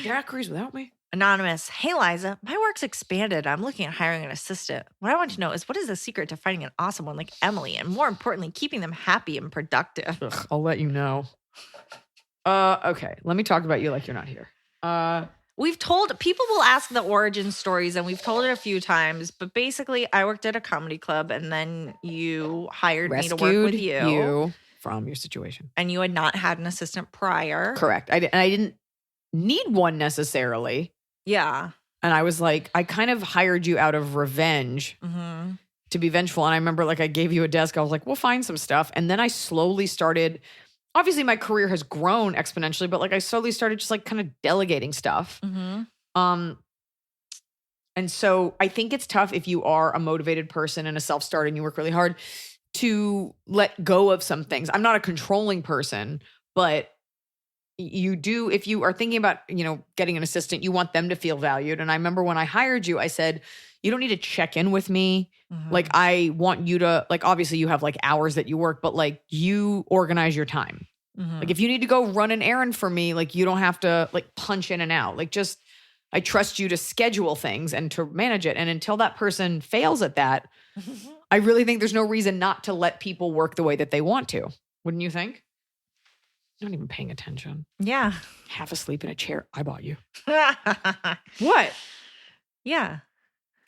Jack agrees without me. Anonymous. Hey, Liza, my work's expanded. I'm looking at hiring an assistant. What I want to know is what is the secret to finding an awesome one like Emily and more importantly, keeping them happy and productive? Ugh, I'll let you know. Okay. Let me talk about you like you're not here. We've told, people will ask the origin stories and we've told it a few times, but basically I worked at a comedy club and then you hired me to work with you from your situation. And you had not had an assistant prior. Correct. I didn't need one necessarily. Yeah. And I was like, I kind of hired you out of revenge to be vengeful. And I remember I gave you a desk. I was like, we'll find some stuff. And then I slowly started, obviously my career has grown exponentially, but I slowly started just kind of delegating stuff. And so I think it's tough if you are a motivated person and a self-starter and you work really hard to let go of some things. I'm not a controlling person, but you do, if you are thinking about, getting an assistant, you want them to feel valued. And I remember when I hired you, I said, you don't need to check in with me. I want you to, obviously you have hours that you work, but you organize your time. If you need to go run an errand for me, you don't have to punch in and out. I trust you to schedule things and to manage it. And until that person fails at that, I really think there's no reason not to let people work the way that they want to. Wouldn't you think? Not even paying attention. Yeah. Half asleep in a chair. I bought you. What? Yeah.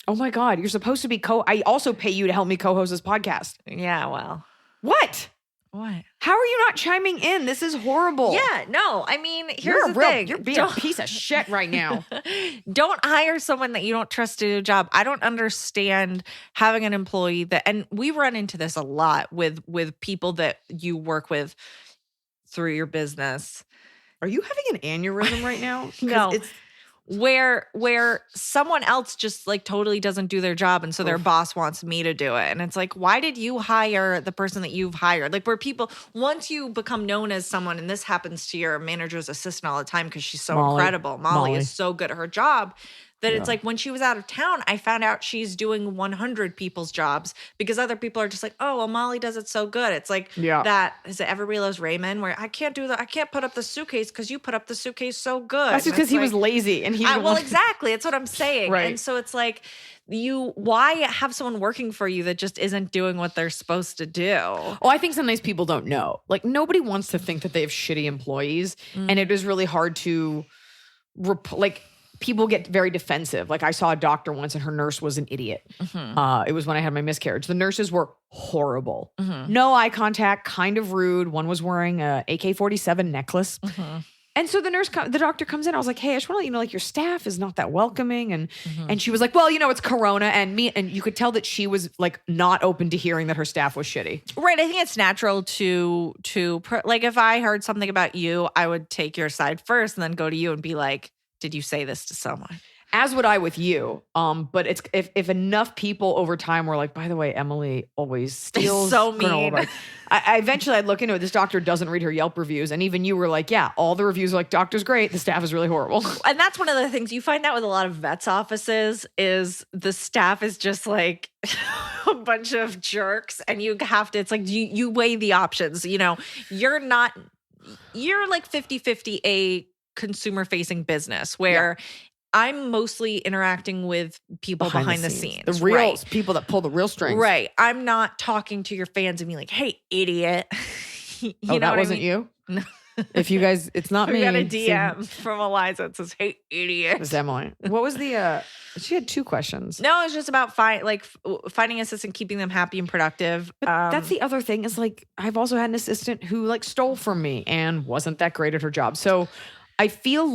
Oh my God. You're supposed to be I also pay you to help me co-host this podcast. Yeah, well. What? What? How are you not chiming in? This is horrible. Yeah, no. I mean, here's the thing. You're being a piece of shit right now. Don't hire someone that you don't trust to do a job. I don't understand having an employee and we run into this a lot with people that you work with through your business. Are you having an aneurysm right now? No. It's where someone else just totally doesn't do their job and so their boss wants me to do it. And it's why did you hire the person that you've hired? Where people, once you become known as someone, and this happens to your manager's assistant all the time because she's so incredible. Molly is so good at her job. That it's when she was out of town, I found out she's doing 100 people's jobs because other people are just oh, well, Molly does it so good. It's that, is it Everybody Loves Raymond, where I can't do that. I can't put up the suitcase because you put up the suitcase so good. That's because he was lazy and he exactly. That's what I'm saying. Right. And so it's why have someone working for you that just isn't doing what they're supposed to do? Oh, I think sometimes people don't know. Nobody wants to think that they have shitty employees. And it is really hard to, people get very defensive. I saw a doctor once and her nurse was an idiot. It was when I had my miscarriage. The nurses were horrible. No eye contact, kind of rude. One was wearing a AK-47 necklace. And so the doctor comes in. I was like, hey, I just want to let you know, your staff is not that welcoming. And she was like, well, it's Corona. And you could tell that she was not open to hearing that her staff was shitty. Right. I think it's natural to if I heard something about you, I would take your side first and then go to you and be like, did you say this to someone? As would I with you. But it's if enough people over time were by the way, Emily always steals so granola mean. bars. I eventually I'd look into it. This doctor doesn't read her Yelp reviews. And even you were yeah, all the reviews are doctor's great. The staff is really horrible. And that's one of the things you find out with a lot of vets offices is the staff is just a bunch of jerks. And you have to, it's you weigh the options. You're 50-50 a consumer-facing business where I'm mostly interacting with people behind the scenes. The real people that pull the real strings. Right. I'm not talking to your fans and being hey, idiot. You know that wasn't you? No. If you guys, it's not me. I got a DM from Iliza that says, hey, idiot. It was Emily. What was the, she had 2 questions. No, it's just about finding an assistant, keeping them happy and productive. But that's the other thing is I've also had an assistant who stole from me and wasn't that great at her job. So I feel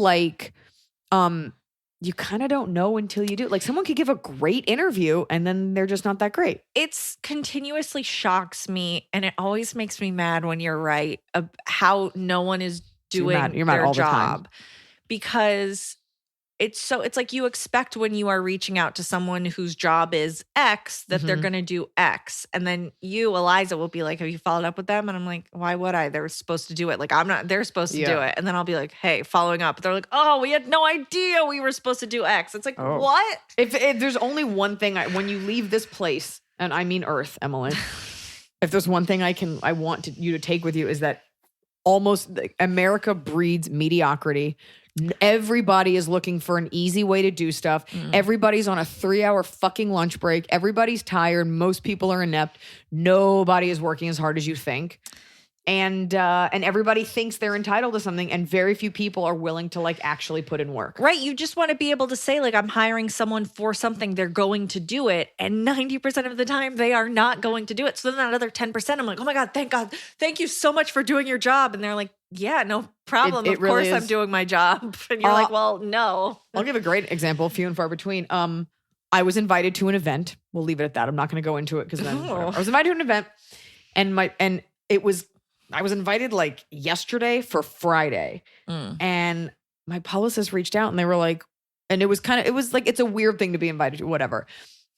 you kind of don't know until you do. Like someone could give a great interview and then they're just not that great. It's continuously shocks me, and it always makes me mad when you're right how no one is doing You're mad their all the time. job, because it's like you expect when you are reaching out to someone whose job is X that they're going to do X. And then you, Eliza, will be like, have you followed up with them? And I'm like, why would I? They're supposed to do it. Like, I'm not, they're supposed to do it. And then I'll be like, hey, following up. They're like, oh, we had no idea we were supposed to do X. It's like, what? If there's only one thing, when you leave this place, and I mean Earth, Emily, if there's one thing I want you to take with you is that America breeds mediocrity. Everybody is looking for an easy way to do stuff. Everybody's on a 3-hour fucking lunch break. Everybody's tired. Most people are inept. Nobody is working as hard as you think. And everybody thinks they're entitled to something, and very few people are willing to like actually put in work. Right. You just want to be able to say, like, I'm hiring someone for something, they're going to do it. And 90% of the time they are not going to do it. So then that other 10%, I'm like, oh my God, thank you so much for doing your job. And they're like, yeah, no problem. It of really course is. I'm doing my job. And you're like, well, no. I'll give a great example, few and far between. I was invited to an event. We'll leave it at that. I'm not going to go into it because then whatever. I was invited to an event, and I was invited like yesterday for Friday, and my publicist reached out and they were like, and it was like, it's a weird thing to be invited to, whatever.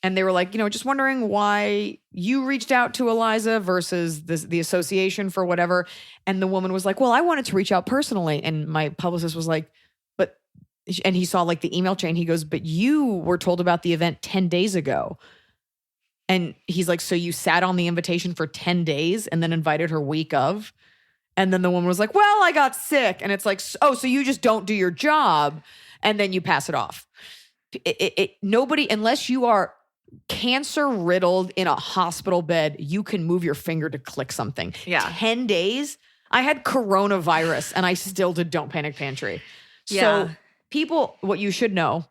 And they were like, just wondering why you reached out to Iliza versus the association for whatever. And the woman was like, well, I wanted to reach out personally. And my publicist was like, and he saw like the email chain. He goes, but you were told about the event 10 days ago. And he's like, so you sat on the invitation for 10 days and then invited her week of? And then the woman was like, well, I got sick. And it's like, oh, so you just don't do your job and then you pass it off. Nobody, unless you are cancer riddled in a hospital bed, you can move your finger to click something. Yeah. 10 days. I had coronavirus and I still did Don't Panic Pantry. Yeah. So people, what you should know,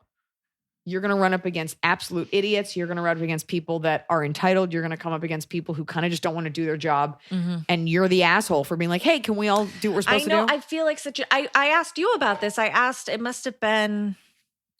you're going to run up against absolute idiots. You're going to run up against people that are entitled. You're going to come up against people who kind of just don't want to do their job. And you're the asshole for being like, hey, can we all do what we're supposed to do? I feel like I asked you about this. It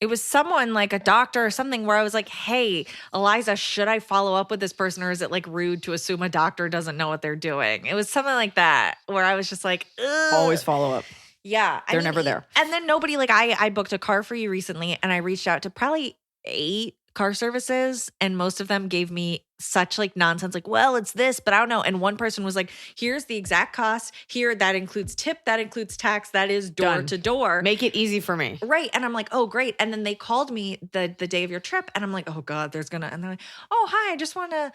was someone like a doctor or something where I was like, hey, Iliza, should I follow up with this person, or is it like rude to assume a doctor doesn't know what they're doing? It was something like that where I was just like, ugh. Always follow up. Yeah. They're never there. And then nobody, like I booked a car for you recently and I reached out to probably 8 car services and most of them gave me such like nonsense, like, well, it's this, but I don't know. And one person was like, here's the exact cost. Here, that includes tip, that includes tax, that is door to door. Make it easy for me. Right. And I'm like, oh, great. And then they called me the day of your trip and I'm like, oh God, and they're like, oh, hi, I just want to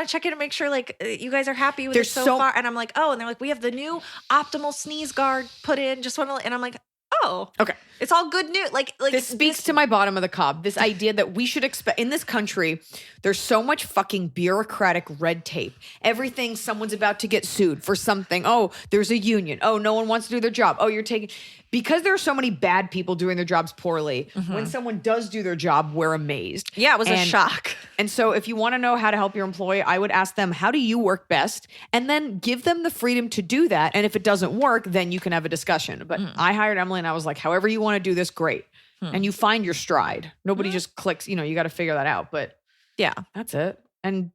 check in and make sure like you guys are happy with it so far. And I'm like, oh, and they're like, we have the new optimal sneeze guard put in. And I'm like, oh, okay. It's all good news. Like this speaks to my bottom of the cob. This idea that we should expect in this country, there's so much fucking bureaucratic red tape. Everything, someone's about to get sued for something. Oh, there's a union. Oh, no one wants to do their job. Oh, because there are so many bad people doing their jobs poorly. When someone does do their job, we're amazed. Yeah, it was a shock. And so if you want to know how to help your employee, I would ask them, how do you work best? And then give them the freedom to do that. And if it doesn't work, then you can have a discussion. But I hired Emily and I was like, however you want to do this, great. And you find your stride. Nobody just clicks, you got to figure that out. But yeah, that's it. And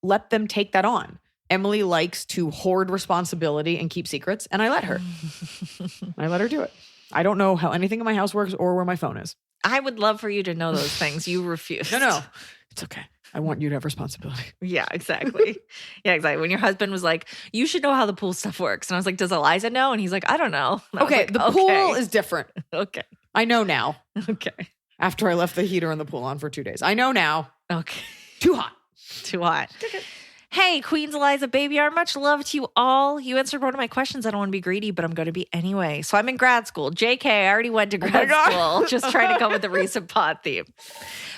let them take that on. Emily likes to hoard responsibility and keep secrets, and I let her. I let her do it. I don't know how anything in my house works or where my phone is. I would love for you to know those things. You refuse. No. It's okay. I want you to have responsibility. Yeah, exactly. When your husband was like, you should know how the pool stuff works. And I was like, does Iliza know? And he's like, I don't know. Okay, the pool is different. Okay. I know now. Okay. After I left the heater in the pool on for 2 days. I know now. Okay. Too hot. Too hot. Hey, Queens, Iliza, baby R, much love to you all. You answered one of my questions. I don't want to be greedy, but I'm going to be anyway. So I'm in grad school. JK, I already went to grad school. Just trying to come with the recent pod theme.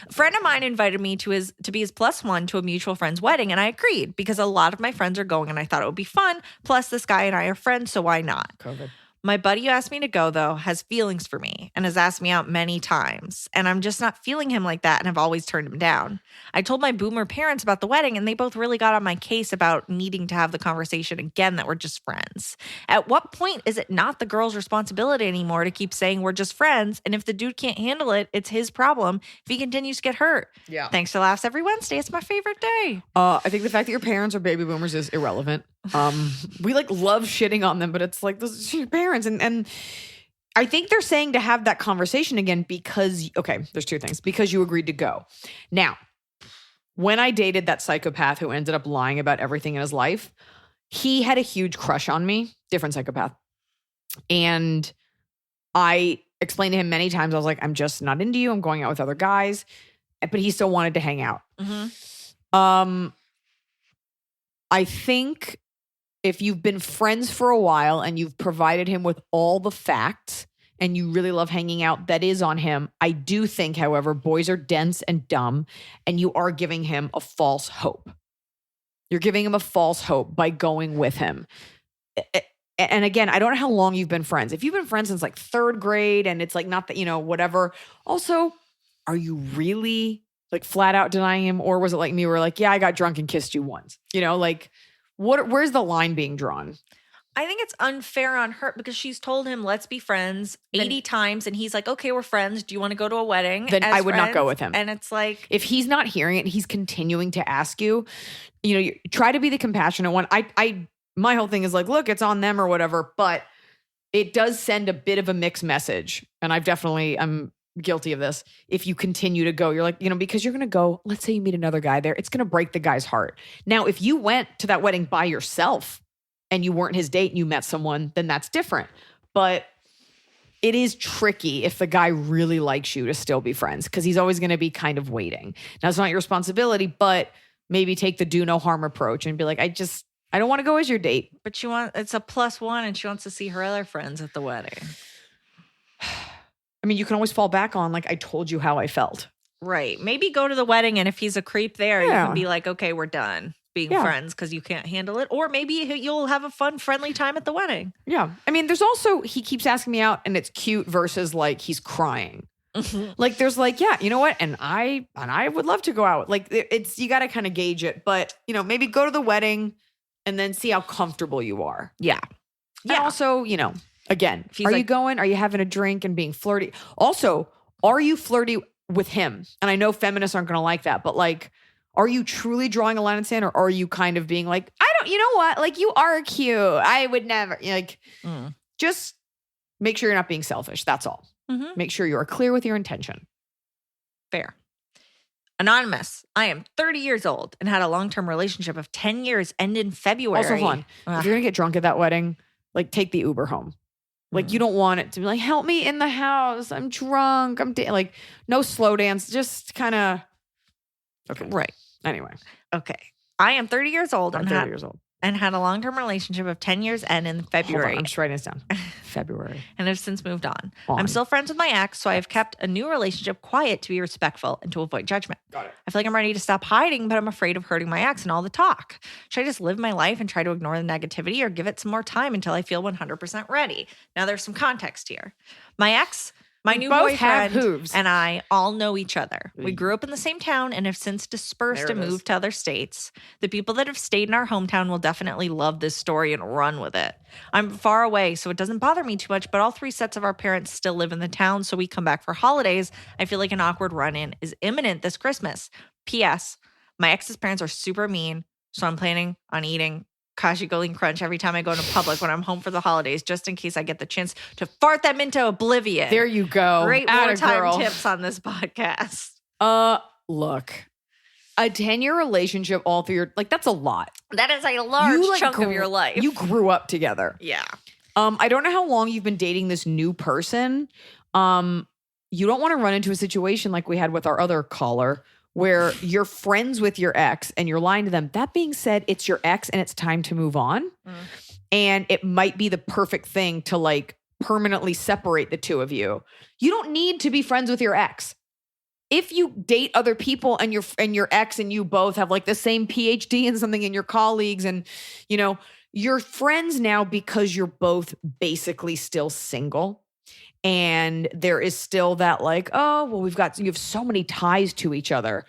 A friend of mine invited me to be his +1 to a mutual friend's wedding, and I agreed because a lot of my friends are going, and I thought it would be fun. Plus, this guy and I are friends, so why not? COVID. My buddy who asked me to go, though, has feelings for me and has asked me out many times. And I'm just not feeling him like that and have always turned him down. I told my boomer parents about the wedding and they both really got on my case about needing to have the conversation again that we're just friends. At what point is it not the girl's responsibility anymore to keep saying we're just friends? And if the dude can't handle it, it's his problem if he continues to get hurt. Yeah. Thanks to Laughs Every Wednesday. It's my favorite day. I think the fact that your parents are baby boomers is irrelevant. We like love shitting on them, but it's like, those are your parents. And I think they're saying to have that conversation again because, okay, there's two things. Because you agreed to go. Now, when I dated that psychopath who ended up lying about everything in his life, he had a huge crush on me, different psychopath. And I explained to him many times, I was like, I'm just not into you. I'm going out with other guys. But he still wanted to hang out. Mm-hmm. I think if you've been friends for a while and you've provided him with all the facts and you really love hanging out, that is on him. I do think, however, boys are dense and dumb and you are giving him a false hope. You're giving him a false hope by going with him. And again, I don't know how long you've been friends. If you've been friends since like third grade and it's like not that, whatever. Also, are you really like flat out denying him? Or was it like me where like, yeah, I got drunk and kissed you once, where's the line being drawn? I think it's unfair on her because she's told him, let's be friends 80 times. And he's like, okay, we're friends. Do you want to go to a wedding? Then I would not go with him. And it's like, if he's not hearing it, he's continuing to ask you, you try to be the compassionate one. My whole thing is like, look, it's on them or whatever, but it does send a bit of a mixed message. And I'm guilty of this. If you continue to go, you're like, because you're going to go, let's say you meet another guy there, it's going to break the guy's heart. Now, if you went to that wedding by yourself and you weren't his date and you met someone, then that's different. But it is tricky if the guy really likes you to still be friends because he's always going to be kind of waiting. Now, it's not your responsibility, but maybe take the do no harm approach and be like, I don't want to go as your date. But it's a +1 and she wants to see her other friends at the wedding. I mean, you can always fall back on, like, I told you how I felt. Right. Maybe go to the wedding, and if he's a creep there, you can be like, okay, we're done being friends because you can't handle it. Or maybe you'll have a fun, friendly time at the wedding. Yeah. I mean, there's also, he keeps asking me out, and it's cute versus, like, he's crying. Mm-hmm. Like, there's like, yeah, you know what? And I would love to go out. Like, it's, you got to kind of gauge it. But, maybe go to the wedding and then see how comfortable you are. Yeah. And also, again, are you going? Are you having a drink and being flirty? Also, are you flirty with him? And I know feminists aren't going to like that, but like, are you truly drawing a line in the sand or are you kind of being like, you know what? Like, you are cute. I would never, just make sure you're not being selfish. That's all. Mm-hmm. Make sure you are clear with your intention. Fair. Anonymous. I am 30 years old and had a long-term relationship of 10 years end in February. Also, hold on. If you're going to get drunk at that wedding, like, take the Uber home. Like, you don't want it to be like, help me in the house. I'm drunk. Like, no slow dance. Just kind of. Okay. Right. Anyway. Okay. I am 30 years old. I'm 30 years old. And had a long-term relationship of 10 years end in February. Hold on, I'm just writing this down. February. And have since moved on. I'm still friends with my ex, so I have kept a new relationship quiet to be respectful and to avoid judgment. Got it. I feel like I'm ready to stop hiding, but I'm afraid of hurting my ex and all the talk. Should I just live my life and try to ignore the negativity or give it some more time until I feel 100% ready? Now, there's some context here. My ex... My new boyfriend and I all know each other. We grew up in the same town and have since dispersed and moved to other states. The people that have stayed in our hometown will definitely love this story and run with it. I'm far away, so it doesn't bother me too much, but all 3 sets of our parents still live in the town, so we come back for holidays. I feel like an awkward run-in is imminent this Christmas. P.S. My ex's parents are super mean, so I'm planning on eating Kashi Golden Crunch every time I go into public when I'm home for the holidays, just in case I get the chance to fart them into oblivion. There you go. Great wartime tips on this podcast. Look, a 10-year relationship all through your, like, that's a lot. That is a large chunk of your life. You grew up together. Yeah. I don't know how long you've been dating this new person. You don't want to run into a situation like we had with our other caller where you're friends with your ex and you're lying to them. That being said, it's your ex and it's time to move on. And it might be the perfect thing to like permanently separate the two of you. You don't need to be friends with your ex. If you date other people and your ex and you both have like the same PhD in something and your colleagues and, you're friends now because you're both basically still single. And there is still that like, oh, well, you have so many ties to each other.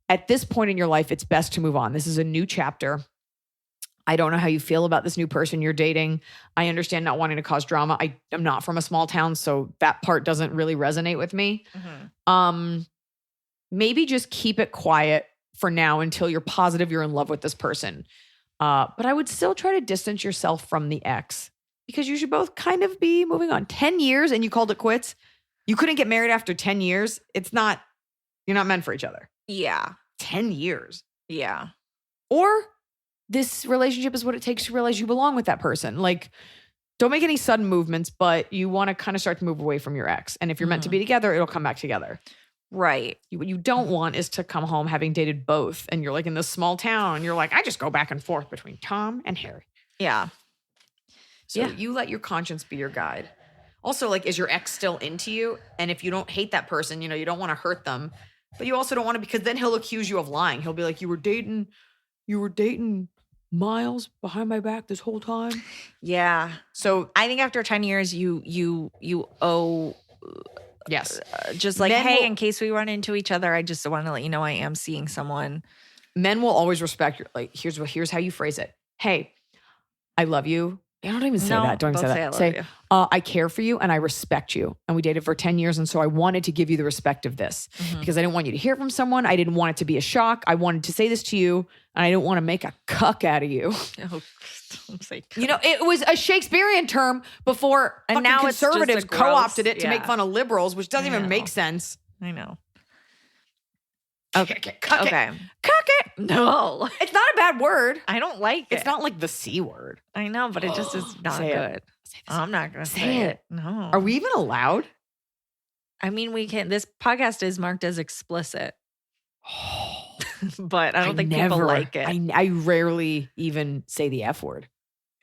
At this point in your life, it's best to move on. This is a new chapter. I don't know how you feel about this new person you're dating. I understand not wanting to cause drama. I am not from a small town, so that part doesn't really resonate with me. Maybe just keep it quiet for now until you're positive you're in love with this person. But I would still try to distance yourself from the ex because you should both kind of be moving on. 10 years and you called it quits. You couldn't get married after 10 years. You're not meant for each other. Yeah. 10 years. Yeah. Or this relationship is what it takes to realize you belong with that person. Like, don't make any sudden movements, but you want to kind of start to move away from your ex. And if you're meant to be together, it'll come back together. Right. What you don't want is to come home having dated both. And you're like in this small town. And you're like, I just go back and forth between Tom and Harry. Yeah. So you let your conscience be your guide. Also, like, is your ex still into you? And if you don't hate that person, you don't want to hurt them. But you also don't want to, because then he'll accuse you of lying. He'll be like, you were dating Miles behind my back this whole time. Yeah. So I think after 10 years, you owe. Yes. Just like, Men hey, in case we run into each other, I just want to let you know I am seeing someone. Men will always respect your, like, here's how you phrase it. Hey, I love you. I don't even say that. Don't even say that. I love Say, you. I care for you and I respect you. And we dated for 10 years. And so I wanted to give you the respect of this because I didn't want you to hear from someone. I didn't want it to be a shock. I wanted to say this to you and I didn't want to make a cuck out of you. Oh, don't say It was a Shakespearean term before And fucking now it's just conservatives a gross- co-opted it to yeah. make fun of liberals, which doesn't I even make know. sense. I know. Okay. Cuck Okay. it. Cuck it. No. It's not a bad word. I don't like it. It's not like the C word. I know, but it just is not Say it. good. I'm not going to Say say it. it. No. Are we even allowed? I mean, we can. This podcast is marked as explicit, but I don't think people like it. I rarely even say the F word.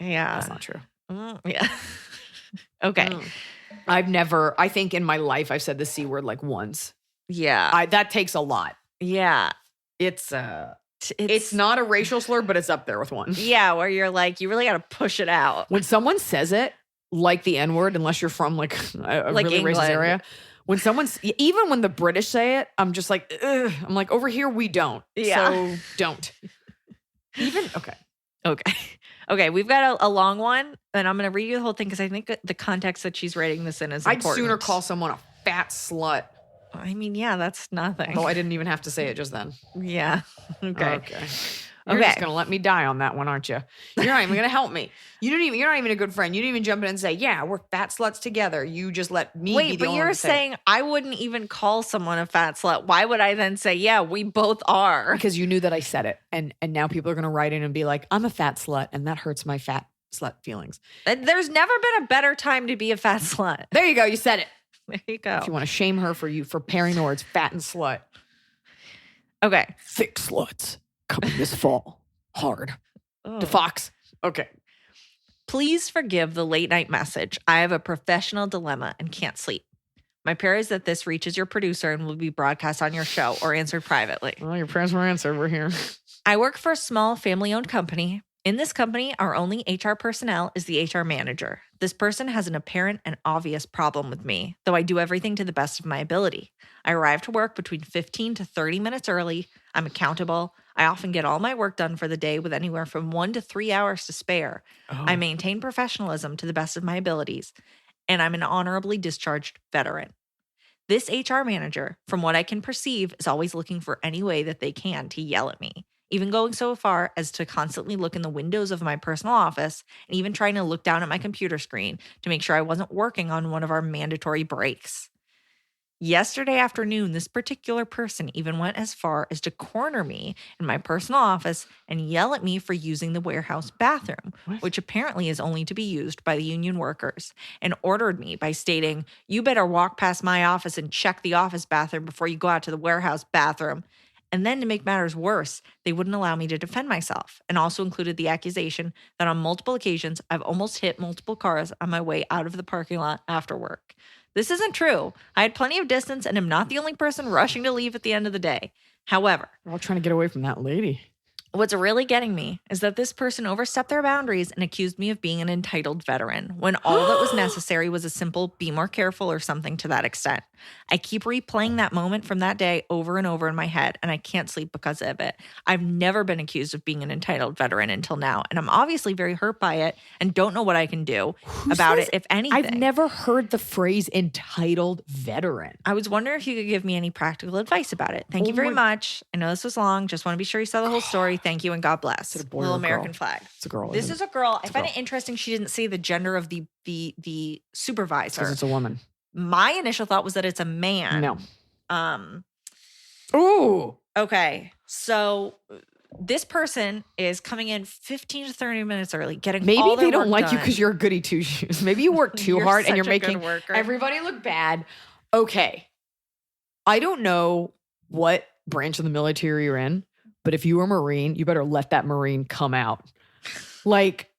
Yeah. That's not true. Yeah. Okay. I think in my life I've said the C word like once. Yeah. That takes a lot. Yeah. It's not a racial slur, but it's up there with one. Yeah, where you're like, you really got to push it out. When someone says it, like the N word, unless you're from like a Like really racist England. area. Even when the British say it, I'm just like, ugh. I'm like, over here we don't. Yeah. So don't. Okay. Okay, we've got a long one, and I'm going to read you the whole thing because I think the context that she's writing this in is I'd important. sooner call someone a fat slut. I mean, yeah, that's nothing. Oh, I didn't even have to say it just then. Yeah. Okay. You're just gonna let me die on that one, aren't you? You're not even gonna help me. You're not even a good friend. You didn't even jump in and say, "Yeah, we're fat sluts together." You just let me. Wait, be the but only you're one to say saying I wouldn't even call someone a fat slut. Why would I then say, yeah, we both are? because you knew that I said it, and now people are gonna write in and be like, "I'm a fat slut," and that hurts my fat slut feelings. There's never been a better time to be a fat slut. There you go. You said it. There you go. If you want to shame her for pairing the words fat and slut, Okay. thick sluts coming this fall hard. Oh. To Fox. Okay. Please forgive the late night message. I have a professional dilemma and can't sleep. My prayer is that this reaches your producer and will be broadcast on your show or answered privately. Well, your prayers were answered. We're here. I work for a small family-owned company. In this company, our only HR personnel is the HR manager. This person has an apparent and obvious problem with me, though I do everything to the best of my ability. I arrive to work between 15 to 30 minutes early. I'm accountable. I often get all my work done for the day with anywhere from 1 to 3 hours to spare. I maintain professionalism to the best of my abilities, and I'm an honorably discharged veteran. This HR manager, from what I can perceive, is always looking for any way that they can to yell at me, even going so far as to constantly look in the windows of my personal office and even trying to look down at my computer screen to make sure I wasn't working on one of our mandatory breaks. Yesterday afternoon, this particular person even went as far as to corner me in my personal office and yell at me for using the warehouse bathroom, which apparently is only to be used by the union workers, and ordered me by stating, "You better walk past my office and check the office bathroom before you go out to the warehouse bathroom." And then to make matters worse, they wouldn't allow me to defend myself, and also included the accusation that on multiple occasions, I've almost hit multiple cars on my way out of the parking lot after work. This isn't true. I had plenty of distance and am not the only person rushing to leave at the end of the day. However, We're all trying to get away from that lady. What's really getting me is that this person overstepped their boundaries and accused me of being an entitled veteran when all that was necessary was a simple be more careful or something to that extent. I keep replaying that moment from that day over and over in my head, and I can't sleep because of it. I've never been accused of being an entitled veteran until now, and I'm obviously very hurt by it and don't know what I can do about it, if anything. I've never heard the phrase entitled veteran. I was wondering if you could give me any practical advice about it. Thank you very much. I know this was long. Just want to be sure you saw the whole story. Thank you and God bless. Is it a boy or Little a girl? American flag. It's a girl. This isn't is it? a girl. It's I find girl. it interesting she didn't say the gender of the supervisor. Because it's a woman. My initial thought was that it's a man. No. Ooh. Okay. So this person is coming in 15 to 30 minutes early, getting Maybe all their they don't work like you done. because you're a goody two shoes. Maybe you work too You're hard and such you're a good making worker. everybody look bad. Okay. I don't know what branch of the military you're in, but if you were a Marine, you better let that Marine come out. Like,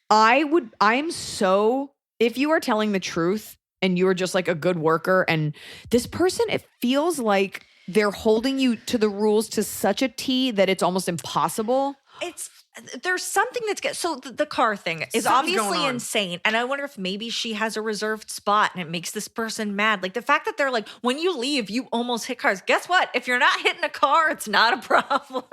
if you are telling the truth and you are just like a good worker, and this person, it feels like they're holding you to the rules to such a T that it's almost impossible. There's something so the car thing is Something's going obviously on. insane. And I wonder if maybe she has a reserved spot and it makes this person mad. Like the fact that they're like, when you leave, you almost hit cars. Guess what? If you're not hitting a car, it's not a problem.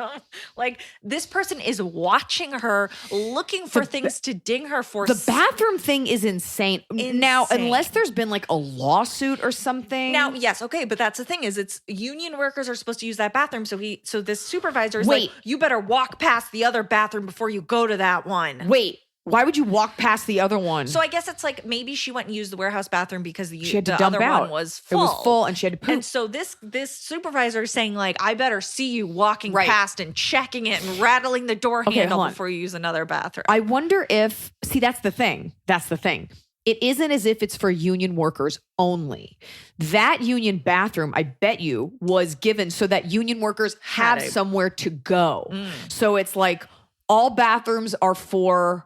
Like this person is watching her, looking for things to ding her for. The bathroom thing is insane. Now, unless there's been like a lawsuit or something. Now, yes, okay, but that's the thing is it's union workers are supposed to use that bathroom. So this supervisor is like, you better walk past the other bathroom before you go to that one. Wait, why would you walk past the other one? So I guess it's like maybe she went and used the warehouse bathroom because she had to the dump other out. one was full. It was full and she had to poop. And so this supervisor is saying like, I better see you walking past and checking it and rattling the door handle before you use another bathroom. I wonder if, that's the thing. That's the thing. It isn't as if it's for union workers only. That union bathroom, I bet you, was given so that union workers have somewhere to go. So it's like all bathrooms are for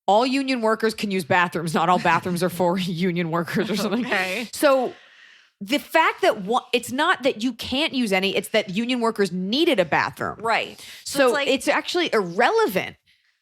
all union workers can use bathrooms. Not all bathrooms are for union workers or something. Okay. So the fact that it's not that you can't use any, it's that union workers needed a bathroom. Right. So it's actually irrelevant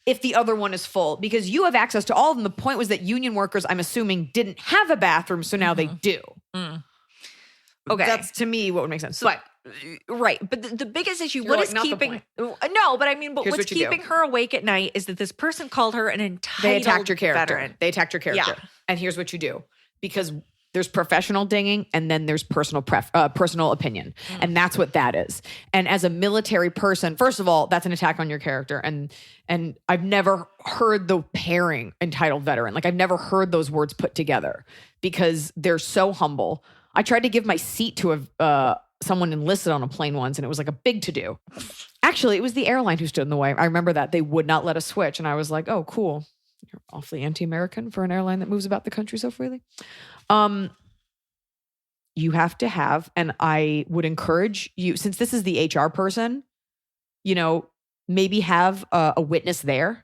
if the other one is full because you have access to all of them. The point was that union workers, I'm assuming, didn't have a bathroom, so now they do. Okay. That's to me what would make sense. But the biggest issue, You're what like, is not the keeping point. no, but I mean, but Here's what's what you do. keeping her awake at night is that this person called her an entitled They attacked your character. veteran. They attacked your character. Yeah. And here's what you do. Because there's professional dinging and then there's personal opinion. And that's what that is. And as a military person, first of all, that's an attack on your character. And I've never heard the pairing entitled veteran. Like I've never heard those words put together because they're so humble. I tried to give my seat to someone enlisted on a plane once and it was like a big to-do. Actually, it was the airline who stood in the way. I remember that. They would not let us switch. And I was like, oh, cool. You're awfully anti-American for an airline that moves about the country so freely. You have to have, and I would encourage you, since this is the HR person, maybe have a witness there.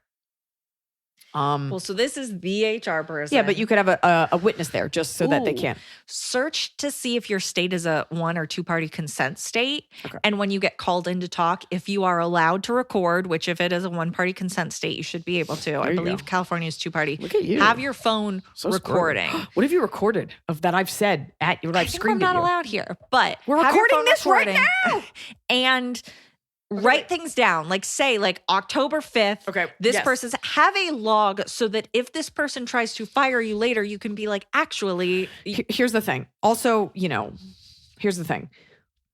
Well, so this is the HR person. Yeah, but you could have a witness there just so that they can't. Search to see if your state is a 1 or 2 party consent state. Okay. And when you get called in to talk, if you are allowed to record, which if it is a 1 party consent state, you should be able to. I believe California is 2 party. Look at you. Have your phone recording. What have you recorded of that I've said at your live screen? I'm not allowed here, but we're have your recording phone this right recording now. And write things down, like say October 5th. Okay. This person's have a log so that if this person tries to fire you later, you can be like, actually. Here's the thing. Also, here's the thing.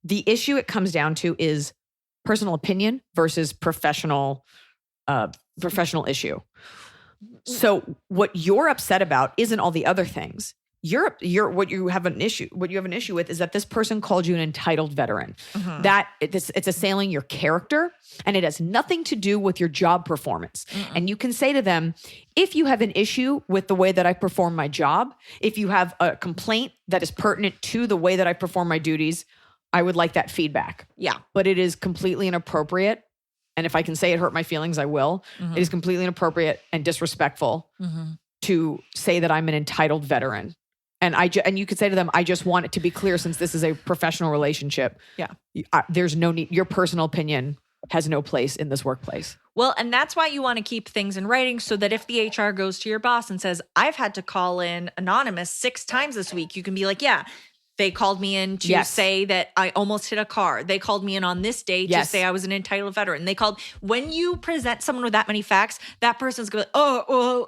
The issue it comes down to is personal opinion versus professional issue. So what you're upset about isn't all the other things. What you have an issue with is that this person called you an entitled veteran. Mm-hmm. That it's assailing your character and it has nothing to do with your job performance. Mm-mm. And you can say to them, if you have an issue with the way that I perform my job, if you have a complaint that is pertinent to the way that I perform my duties, I would like that feedback. Yeah. But it is completely inappropriate. And if I can say it hurt my feelings, I will. Mm-hmm. It is completely inappropriate and disrespectful to say that I'm an entitled veteran. And and you could say to them, I just want it to be clear since this is a professional relationship. Yeah. There's no need. Your personal opinion has no place in this workplace. Well, and that's why you want to keep things in writing so that if the HR goes to your boss and says, I've had to call in anonymous 6 times this week, you can be like, yeah, they called me in to say that I almost hit a car. They called me in on this day to say I was an entitled veteran. They called. When you present someone with that many facts, that person's going to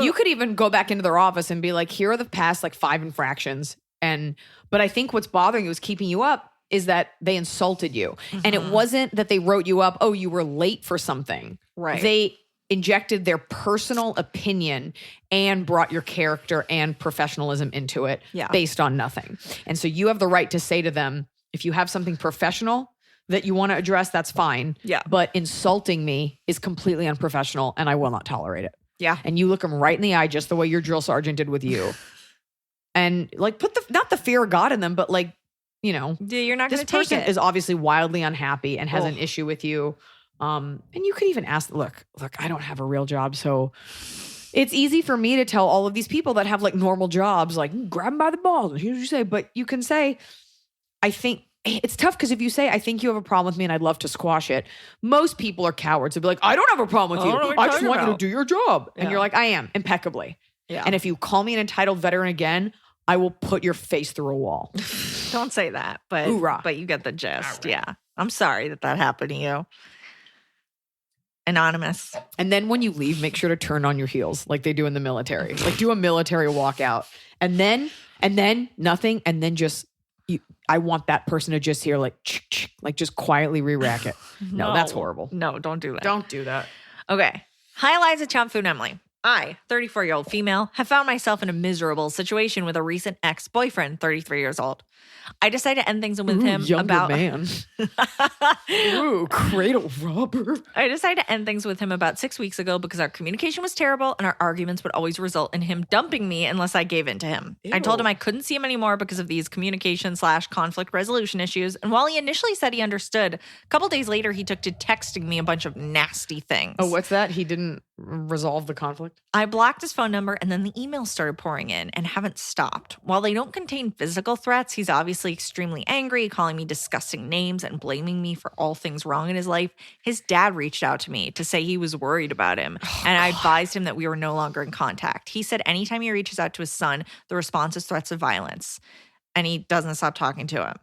You could even go back into their office and be like, here are the past 5 infractions. But I think what's bothering you is keeping you up is that they insulted you. And it wasn't that they wrote you up, oh, you were late for something. Right. They injected their personal opinion and brought your character and professionalism into it based on nothing. And so you have the right to say to them, if you have something professional that you want to address, that's fine. Yeah. But insulting me is completely unprofessional and I will not tolerate it. Yeah. And you look them right in the eye just the way your drill sergeant did with you. And put not the fear of God in them, but you're not going to take it. This person is obviously wildly unhappy and has an issue with you. And you could even ask, look, I don't have a real job. So it's easy for me to tell all of these people that have normal jobs, grab them by the balls. Here's what you say. But you can say, I think it's tough because if you say, I think you have a problem with me and I'd love to squash it. Most people are cowards. They'll be like, I don't have a problem with you. I just want you to do your job. And you're like, I am impeccably. Yeah. And if you call me an entitled veteran again, I will put your face through a wall. Don't say that, but you get the gist. Right. Yeah. I'm sorry that happened to you. Anonymous. And then when you leave, make sure to turn on your heels like they do in the military. Do a military walkout. And then nothing. And then I want that person to just hear just quietly re-rack it. No, that's horrible. No, don't do that. Don't do that. Okay. Hi, Iliza, Chomfu, and Emily. I, 34-year-old female, have found myself in a miserable situation with a recent ex-boyfriend, 33 years old. I decided to end things with him younger man. Ooh, cradle robber. I decided to end things with him about 6 weeks ago because our communication was terrible and our arguments would always result in him dumping me unless I gave in to him. Ew. I told him I couldn't see him anymore because of these communication/conflict resolution issues. And while he initially said he understood, a couple days later he took to texting me a bunch of nasty things. Oh, what's that? He didn't resolve the conflict? I blocked his phone number and then the emails started pouring in and haven't stopped. While they don't contain physical threats, he's obviously extremely angry, calling me disgusting names and blaming me for all things wrong in his life. His dad reached out to me to say he was worried about him, and I advised him that we were no longer in contact. He said anytime he reaches out to his son, the response is threats of violence, and he doesn't stop talking to him.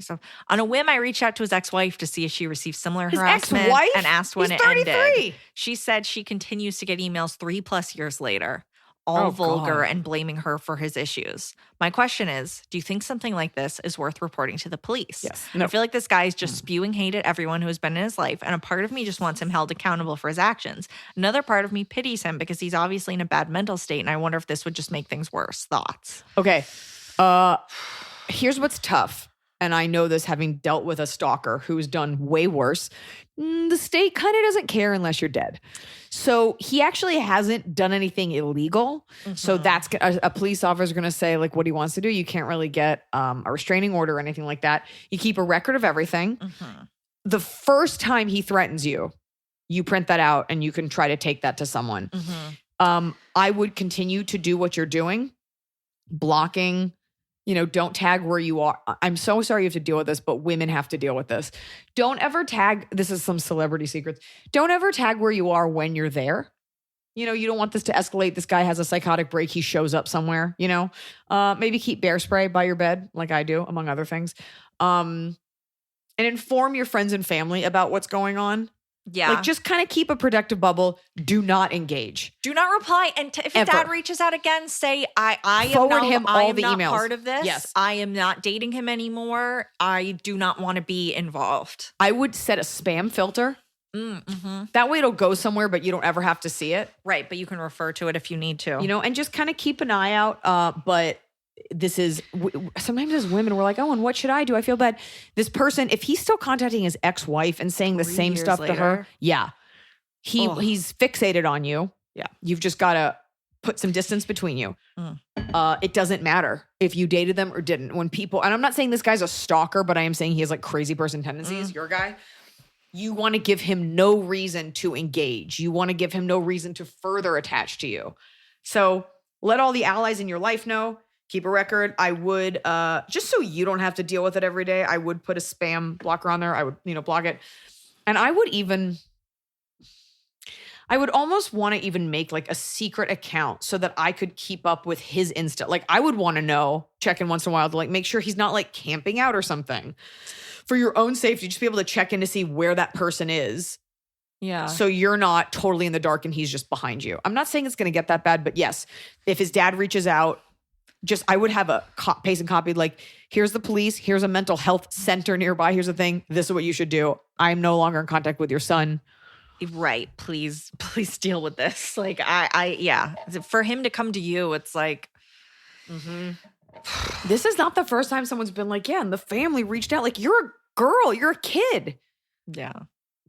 So on a whim, I reached out to his ex-wife to see if she received similar harassment and asked when it ended. She said she continues to get emails 3+ years later, all vulgar and blaming her for his issues. My question is, do you think something like this is worth reporting to the police? Yes. No. I feel like this guy is just spewing hate at everyone who has been in his life, and a part of me just wants him held accountable for his actions. Another part of me pities him because he's obviously in a bad mental state, and I wonder if this would just make things worse. Thoughts? Okay. Here's what's tough. And I know this having dealt with a stalker who's done way worse. The state kind of doesn't care unless you're dead. So he actually hasn't done anything illegal. Mm-hmm. So that's a police officer is going to say what he wants to do. You can't really get a restraining order or anything like that. You keep a record of everything. Mm-hmm. The first time he threatens you, you print that out and you can try to take that to someone. Mm-hmm. I would continue to do what you're doing, blocking. Don't tag where you are. I'm so sorry you have to deal with this, but women have to deal with this. Don't ever tag. This is some celebrity secrets. Don't ever tag where you are when you're there. You don't want this to escalate. This guy has a psychotic break. He shows up somewhere, maybe keep bear spray by your bed like I do, among other things. And inform your friends and family about what's going on. Yeah. Just kind of keep a protective bubble. Do not engage. Do not reply. And if your dad reaches out again, say, I am not part of this. Yes. I am not dating him anymore. I do not want to be involved. I would set a spam filter. Mm-hmm. That way it'll go somewhere, but you don't ever have to see it. Right. But you can refer to it if you need to. And just kind of keep an eye out. But this is sometimes as women, we're like, oh, and what should I do? I feel bad. This person, if he's still contacting his ex-wife and saying the same stuff to her, he's fixated on you. Yeah. You've just got to put some distance between you. It doesn't matter if you dated them or didn't. When people, and I'm not saying this guy's a stalker, but I am saying he has crazy person tendencies. Your guy. You want to give him no reason to engage. You want to give him no reason to further attach to you. So let all the allies in your life know. Keep a record. I would, just so you don't have to deal with it every day, I would put a spam blocker on there. I would, block it. And I would almost want to even make like a secret account so that I could keep up with his Insta. Like I would want to know, check in once in a while to like make sure he's not like camping out or something. For your own safety, just be able to check in to see where that person is. Yeah. So you're not totally in the dark and he's just behind you. I'm not saying it's going to get that bad, but yes, if his dad reaches out, I would have a paste and copy, like, here's the police, here's a mental health center nearby, here's the thing, this is what you should do. I'm no longer in contact with your son. Right. Please deal with this. Like, yeah. For him to come to you, it's like, This is not the first time someone's been like, yeah, and the family reached out. Like, you're a girl, you're a kid. yeah.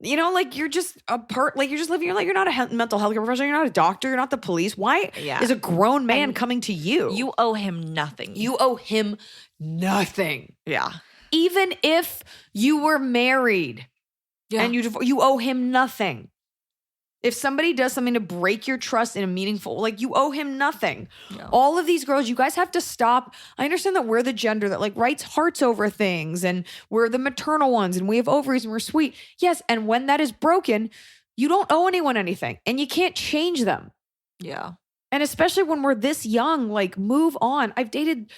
You know, like you're just you're just living your life. You're not a mental health care professional. You're not a doctor. You're not the police. Why is a grown man coming to you? You owe him nothing. You owe him nothing. Yeah. Even if you were married and you owe him nothing. If somebody does something to break your trust in a meaningful, like you owe him nothing. Yeah. All of these girls, you guys have to stop. I understand that we're the gender that like writes hearts over things and we're the maternal ones and we have ovaries and we're sweet. Yes. And when that is broken, you don't owe anyone anything and you can't change them. Yeah. And especially when we're this young, like move on. I've dated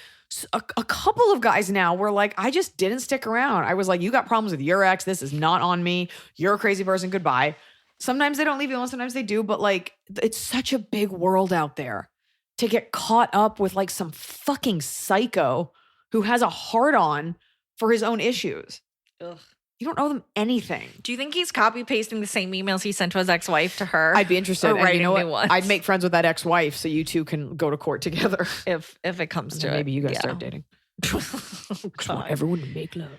a couple of guys now where like, I just didn't stick around. I was like, you got problems with your ex. This is not on me. You're a crazy person. Goodbye. Sometimes they don't leave you alone. Sometimes they do. But like, it's such a big world out there to get caught up with like some fucking psycho who has a heart on for his own issues. Ugh. You don't owe them anything. Do you think he's copy pasting the same emails he sent to his ex-wife to her? I'd be interested. Or And you know writing new what? ones? I'd make friends with that ex-wife so you two can go to court together. if it comes to it. Maybe you guys Yeah. start dating. Oh, Just want God. everyone to make love.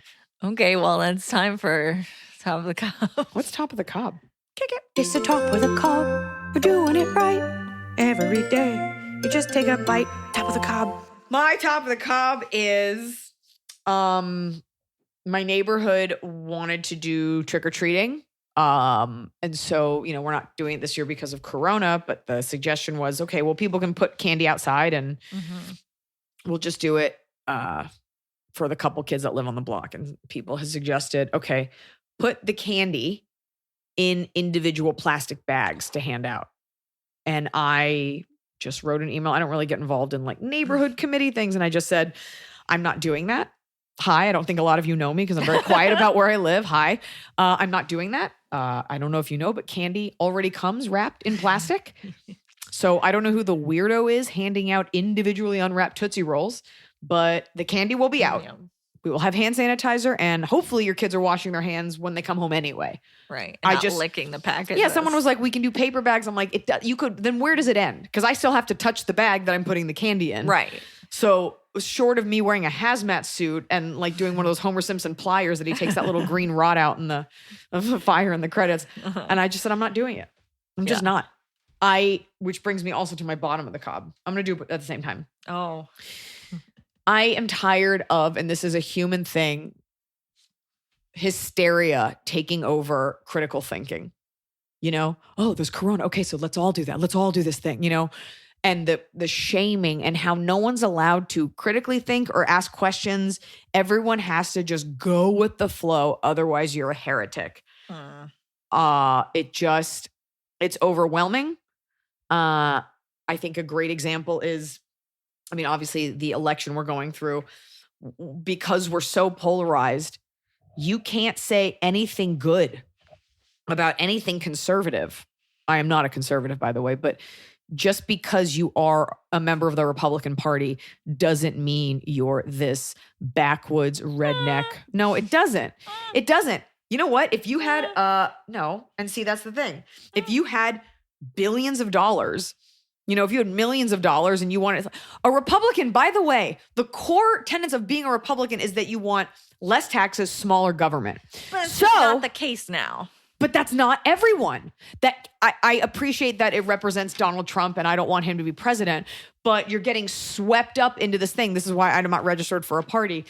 Okay, well, it's time for Top of the Cup. What's top of the cob? Kick it. It's the top of the cob. We're doing it right every day. You just take a bite. Top of the cob. My top of the cob is my neighborhood wanted to do trick-or-treating. And so, you know, we're not doing it this year because of Corona, but the suggestion was, okay, well, people can put candy outside and we'll just do it for the couple kids that live on the block. And people have suggested, okay, put the candy in individual plastic bags to hand out. And I just wrote an email. I don't really get involved in like neighborhood committee things. And I just said, I'm not doing that. Hi, I don't think a lot of you know me because I'm very quiet about where I live. Hi, I'm not doing that. I don't know if you know, but candy already comes wrapped in plastic. So I don't know who the weirdo is handing out individually unwrapped Tootsie Rolls, but the candy will be out. We will have hand sanitizer and hopefully your kids are washing their hands when they come home anyway. Right. I Not just- licking the package. Yeah, someone was like, we can do paper bags. I'm like, you could, then where does it end? Because I still have to touch the bag that I'm putting the candy in. Right. So short of me wearing a hazmat suit and like doing one of those Homer Simpson pliers that he takes that little green rod out in the fire in the credits. And I just said, I'm not doing it. I'm just not. Which brings me also to my bottom of the cob. I'm going to do it at the same time. Oh. I am tired of, and this is a human thing, hysteria taking over critical thinking. You know, oh, there's Corona. Okay, so let's all do that. Let's all do this thing, you know, and the shaming and how no one's allowed to critically think or ask questions. Everyone has to just go with the flow. Otherwise, you're a heretic. It's overwhelming. I think a great example is, I mean, obviously the election we're going through, because we're so polarized, you can't say anything good about anything conservative. I am not a conservative, by the way, but just because you are a member of the Republican Party doesn't mean you're this backwoods redneck. No, it doesn't. It doesn't. You know what? If you had, no, and see, that's the thing. If you had billions of dollars, you know, if you had millions of dollars and you wanted a Republican, by the way, the core tenets of being a Republican is that you want less taxes, smaller government. But it's not the case now. But that's not everyone. That I appreciate that it represents Donald Trump and I don't want him to be president, but you're getting swept up into this thing. This is why I'm not registered for a party.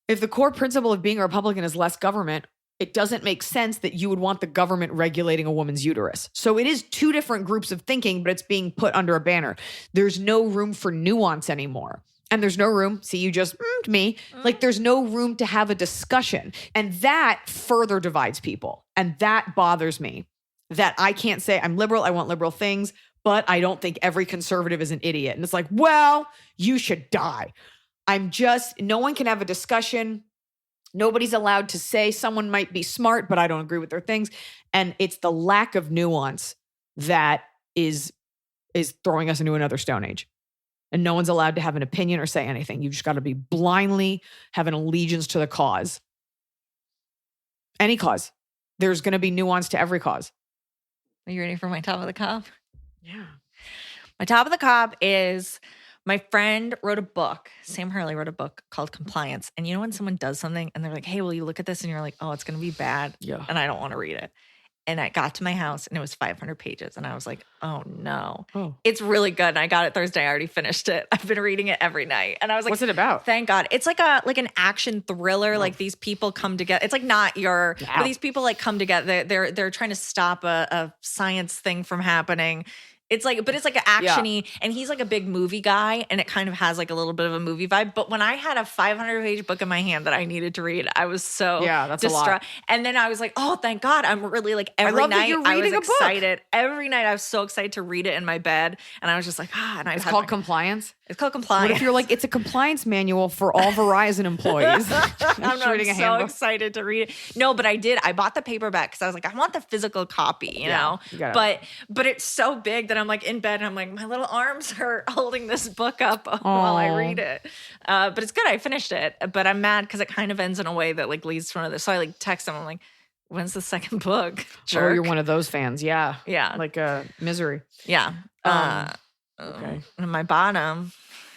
If the core principle of being a Republican is less government, it doesn't make sense that you would want the government regulating a woman's uterus. So it is two different groups of thinking, but it's being put under a banner. There's no room for nuance anymore. And there's no room. See, you just me. Like there's no room to have a discussion. And that further divides people. And that bothers me that I can't say I'm liberal. I want liberal things, but I don't think every conservative is an idiot. And it's like, well, you should die. No one can have a discussion. Nobody's allowed to say someone might be smart, but I don't agree with their things. And it's the lack of nuance that is throwing us into another Stone Age. And no one's allowed to have an opinion or say anything. You just got to be blindly have an allegiance to the cause. Any cause. There's going to be nuance to every cause. Are you ready for my top of the cob? Yeah. My top of the cob is my friend wrote a book. Sam Hurley wrote a book called Compliance. And you know when someone does something and they're like, hey, will you look at this? And you're like, oh, it's going to be bad. Yeah. And I don't want to read it. And I got to my house and it was 500 pages. And I was like, oh no. Oh. It's really good. And I got it Thursday. I already finished it. I've been reading it every night. And I was like, what's it about? Thank God. It's like an action thriller. Like these people come together. It's like not your, but these people like come together. They're trying to stop a science thing from happening. It's like, but it's like an actiony, and he's like a big movie guy, and it kind of has like a little bit of a movie vibe. But when I had a 500-page book in my hand that I needed to read, I was so that's distraught. a lot. And then I was like, oh, thank God. I'm really like every night I was excited. Every night I was so excited to read it in my bed. And I was just like, and it's called Compliance. It's called Compliance. What if you're like, it's a compliance manual for all Verizon employees? I'm so excited to read it. No, but I did. I bought the paperback because I was like, I want the physical copy, you know? But it's so big that I'm like in bed and I'm like, my little arms hurt holding this book up while I read it. But it's good. I finished it. But I'm mad because it kind of ends in a way that like leads to another. So I like text him. I'm like, when's the second book? Jerk. Oh, you're one of those fans. Yeah. Yeah. Like Misery. Yeah. Okay. And my bottom.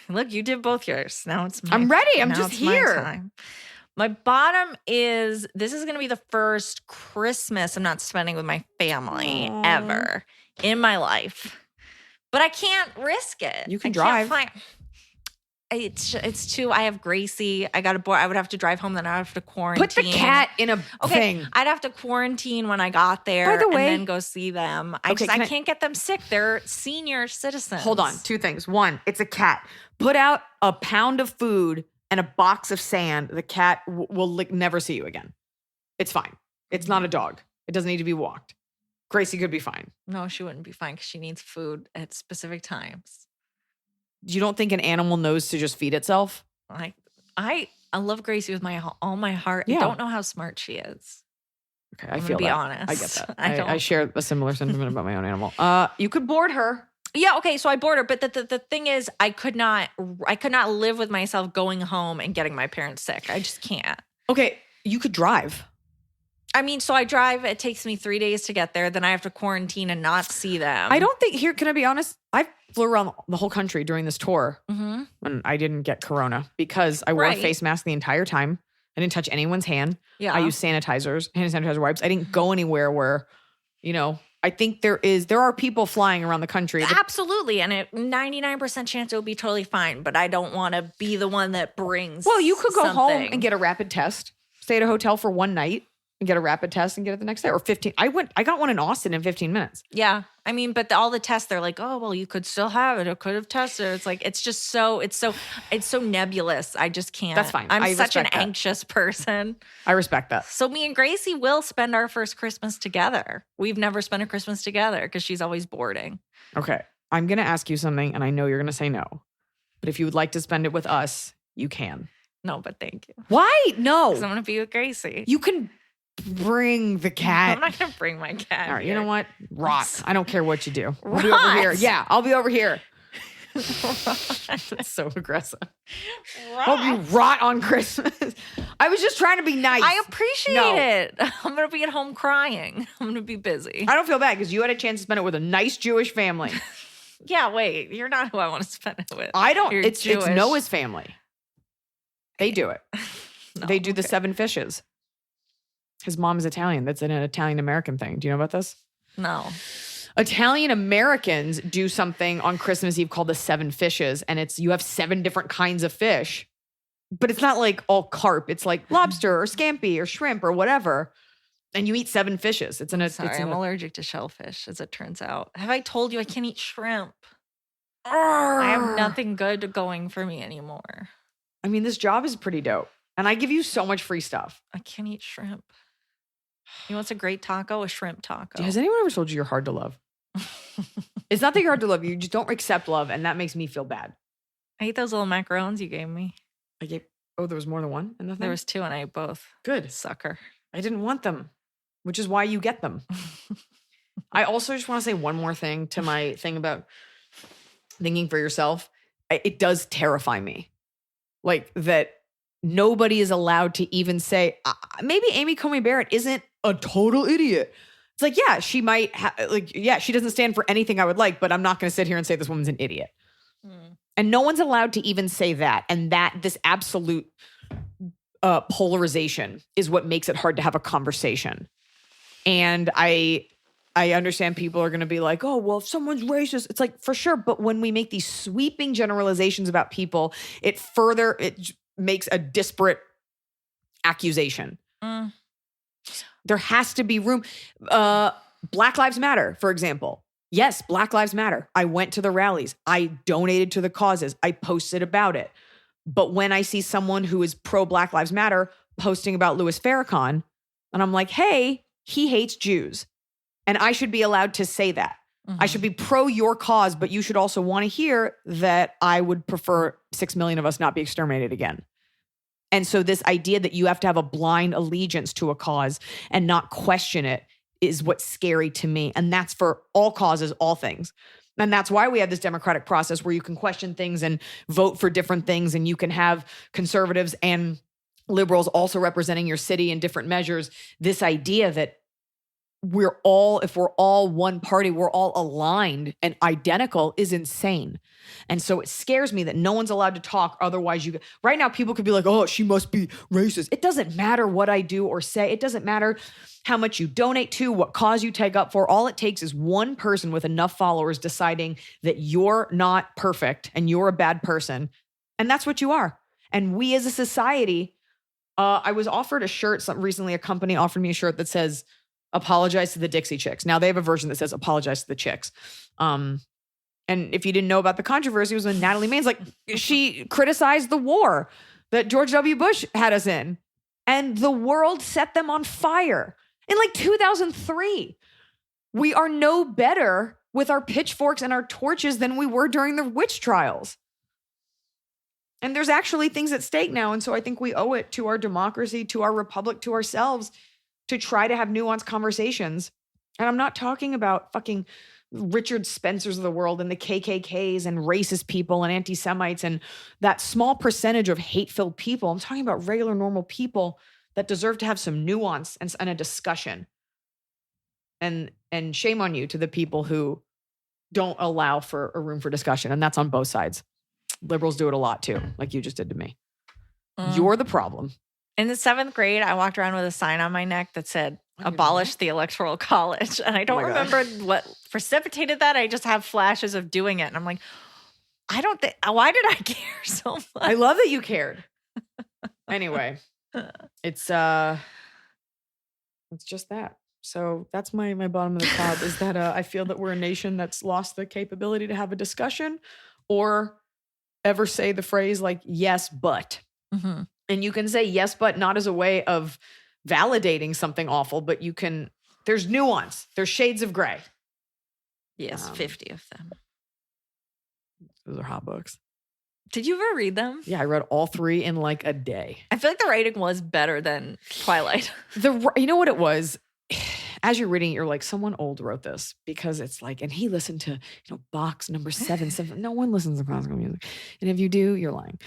Look, you did both yours. Now it's my I'm ready. I'm now just it's here. My time. My bottom is this is going to be the first Christmas I'm not spending with my family ever in my life. But I can't risk it. You can drive. It's too. I have Gracie. I got a boy. I would have to drive home. Then I would have to quarantine. Put the cat in a thing. I'd have to quarantine when I got there. By the way, and then go see them. I can't get them sick. They're senior citizens. Hold on. Two things. One, it's a cat. Put out a pound of food and a box of sand. The cat will never see you again. It's fine. It's not a dog. It doesn't need to be walked. Gracie could be fine. No, she wouldn't be fine because she needs food at specific times. You don't think an animal knows to just feed itself? I love Gracie with all my heart. Yeah. I don't know how smart she is. Okay, I feel be that. honest. I get that. I I share a similar sentiment about my own animal. You could board her. Yeah, okay, so I board her, but the thing is, I could not live with myself going home and getting my parents sick. I just can't. Okay, you could drive. I mean, so I drive. It takes me 3 days to get there. Then I have to quarantine and not see them. I don't think here. Can I be honest? I flew around the whole country during this tour, and I didn't get corona because I wore a face mask the entire time. I didn't touch anyone's hand. Yeah, I used hand sanitizer wipes. I didn't go anywhere where, I think there are people flying around the country. Absolutely, and 99% chance it would be totally fine. But I don't want to be the one that brings. Well, you could go something. home and get a rapid test. Stay at a hotel for one night and get a rapid test and get it the next day, or 15. I got one in Austin in 15 minutes. Yeah. I mean, but all the tests, they're like, oh, well, you could still have it or could have tested. It's like, it's so nebulous. I just can't. That's fine. I'm such an that. anxious person. I respect that. So me and Gracie will spend our first Christmas together. We've never spent a Christmas together because she's always boarding. Okay. I'm going to ask you something and I know you're going to say no, but if you would like to spend it with us, you can. No, but thank you. Why? No. Because I'm going to be with Gracie. You can bring the cat. I'm not going to bring my cat. All right, here. you know what? Rot. I don't care what you do. I'll Rot. be over here. Yeah, I'll be over here. That's so aggressive. Hope you rot on Christmas. I was just trying to be nice. I appreciate it. I'm going to be at home crying. I'm going to be busy. I don't feel bad because you had a chance to spend it with a nice Jewish family. Yeah, wait. You're not who I want to spend it with. I don't. You're It's Jewish. Noah's family. They do it. No, They do the 7 fishes. His mom is Italian. That's an Italian-American thing. Do you know about this? No. Italian Americans do something on Christmas Eve called the 7 fishes. And you have 7 different kinds of fish. But it's not like all carp. It's like lobster or scampi or shrimp or whatever. And you eat 7 fishes. Sorry, I'm allergic to shellfish, as it turns out. Have I told you I can't eat shrimp? I have nothing good going for me anymore. I mean, this job is pretty dope. And I give you so much free stuff. I can't eat shrimp. You know what's a great taco? A shrimp taco. Has anyone ever told you you're hard to love? It's not that you're hard to love. You just don't accept love. And that makes me feel bad. I ate those little macarons you gave me. There was more than one in the thing? There was 2 and I ate both. Good. Sucker. I didn't want them, which is why you get them. I also just want to say one more thing to my thing about thinking for yourself. It does terrify me. Like that nobody is allowed to even say, maybe Amy Coney Barrett isn't a total idiot. It's like, yeah, she might she doesn't stand for anything I would like, but I'm not going to sit here and say this woman's an idiot. And no one's allowed to even say that. And this absolute polarization is what makes it hard to have a conversation. And I understand people are going to be like, oh, well, if someone's racist, it's like, for sure. But when we make these sweeping generalizations about people, it makes a disparate accusation. There has to be room. Black Lives Matter, for example. Yes, Black Lives Matter. I went to the rallies. I donated to the causes. I posted about it. But when I see someone who is pro Black Lives Matter posting about Louis Farrakhan, and I'm like, hey, he hates Jews. And I should be allowed to say that. I should be pro your cause, but you should also want to hear that I would prefer 6 million of us not be exterminated again. And so this idea that you have to have a blind allegiance to a cause and not question it is what's scary to me. And that's for all causes, all things. And that's why we have this democratic process where you can question things and vote for different things. And you can have conservatives and liberals also representing your city in different measures. This idea that if we're all one party, we're all aligned and identical is insane. And so it scares me that no one's allowed to talk. Otherwise, right now, people could be like, oh, she must be racist. It doesn't matter what I do or say. It doesn't matter how much you donate to, what cause you take up for. All it takes is one person with enough followers deciding that you're not perfect and you're a bad person. And that's what you are. And we as a society, I was offered a shirt recently. A company offered me a shirt that says, apologize to the Dixie Chicks. Now they have a version that says apologize to the chicks. And if you didn't know about the controversy, it was when Natalie Maines, she criticized the war that George W. Bush had us in. And the world set them on fire in 2003. We are no better with our pitchforks and our torches than we were during the witch trials. And there's actually things at stake now. And so I think we owe it to our democracy, to our republic, to ourselves to try to have nuanced conversations. And I'm not talking about fucking Richard Spencers of the world and the KKKs and racist people and anti-Semites and that small percentage of hate-filled people. I'm talking about regular, normal people that deserve to have some nuance and a discussion. And shame on you to the people who don't allow for a room for discussion. And that's on both sides. Liberals do it a lot too, like you just did to me. You're the problem. In the 7th grade, I walked around with a sign on my neck that said, abolish the Electoral College. And I don't remember what precipitated that. I just have flashes of doing it. And I'm like, why did I care so much? I love that you cared. Anyway, it's just that. So that's my bottom of the cloud is that I feel that we're a nation that's lost the capability to have a discussion or ever say the phrase yes, but. Mm-hmm. And you can say yes, but not as a way of validating something awful, but there's nuance. There's shades of gray. Yes, 50 of them. Those are hot books. Did you ever read them? Yeah, I read all 3 in a day. I feel like the writing was better than Twilight. You know what it was? As you're reading it, you're like, someone old wrote this because it's and he listened to, Bach's number 7. No one listens to classical music. And if you do, you're lying.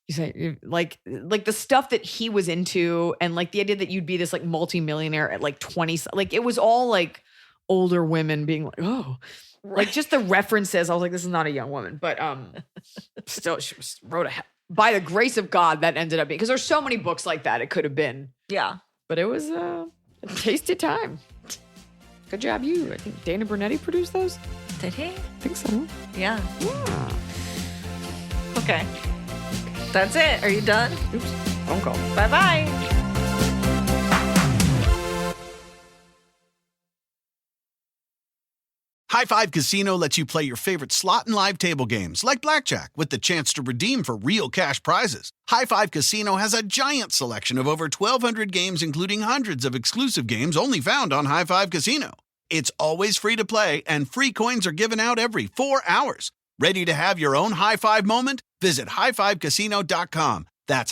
You say like the stuff that he was into and the idea that you'd be this multimillionaire at 20, it was all older women being oh, right. Just the references. I was like, this is not a young woman, but still she wrote by the grace of God that ended up being, because there's so many books like that. It could have been. Yeah. But it was a tasty time. Good job, you. I think Dana Brunetti produced those. Did he? I think so. Yeah. Okay. That's it. Are you done? Oops. Phone call. Bye-bye. High Five Casino lets you play your favorite slot and live table games like blackjack with the chance to redeem for real cash prizes. High Five Casino has a giant selection of over 1,200 games, including hundreds of exclusive games only found on High Five Casino. It's always free to play, and free coins are given out every 4 hours. Ready to have your own high five moment? Visit highfivecasino.com. That's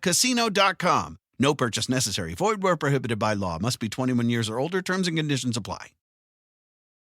casino.com. No purchase necessary. Void where prohibited by law. Must be 21 years or older. Terms and conditions apply.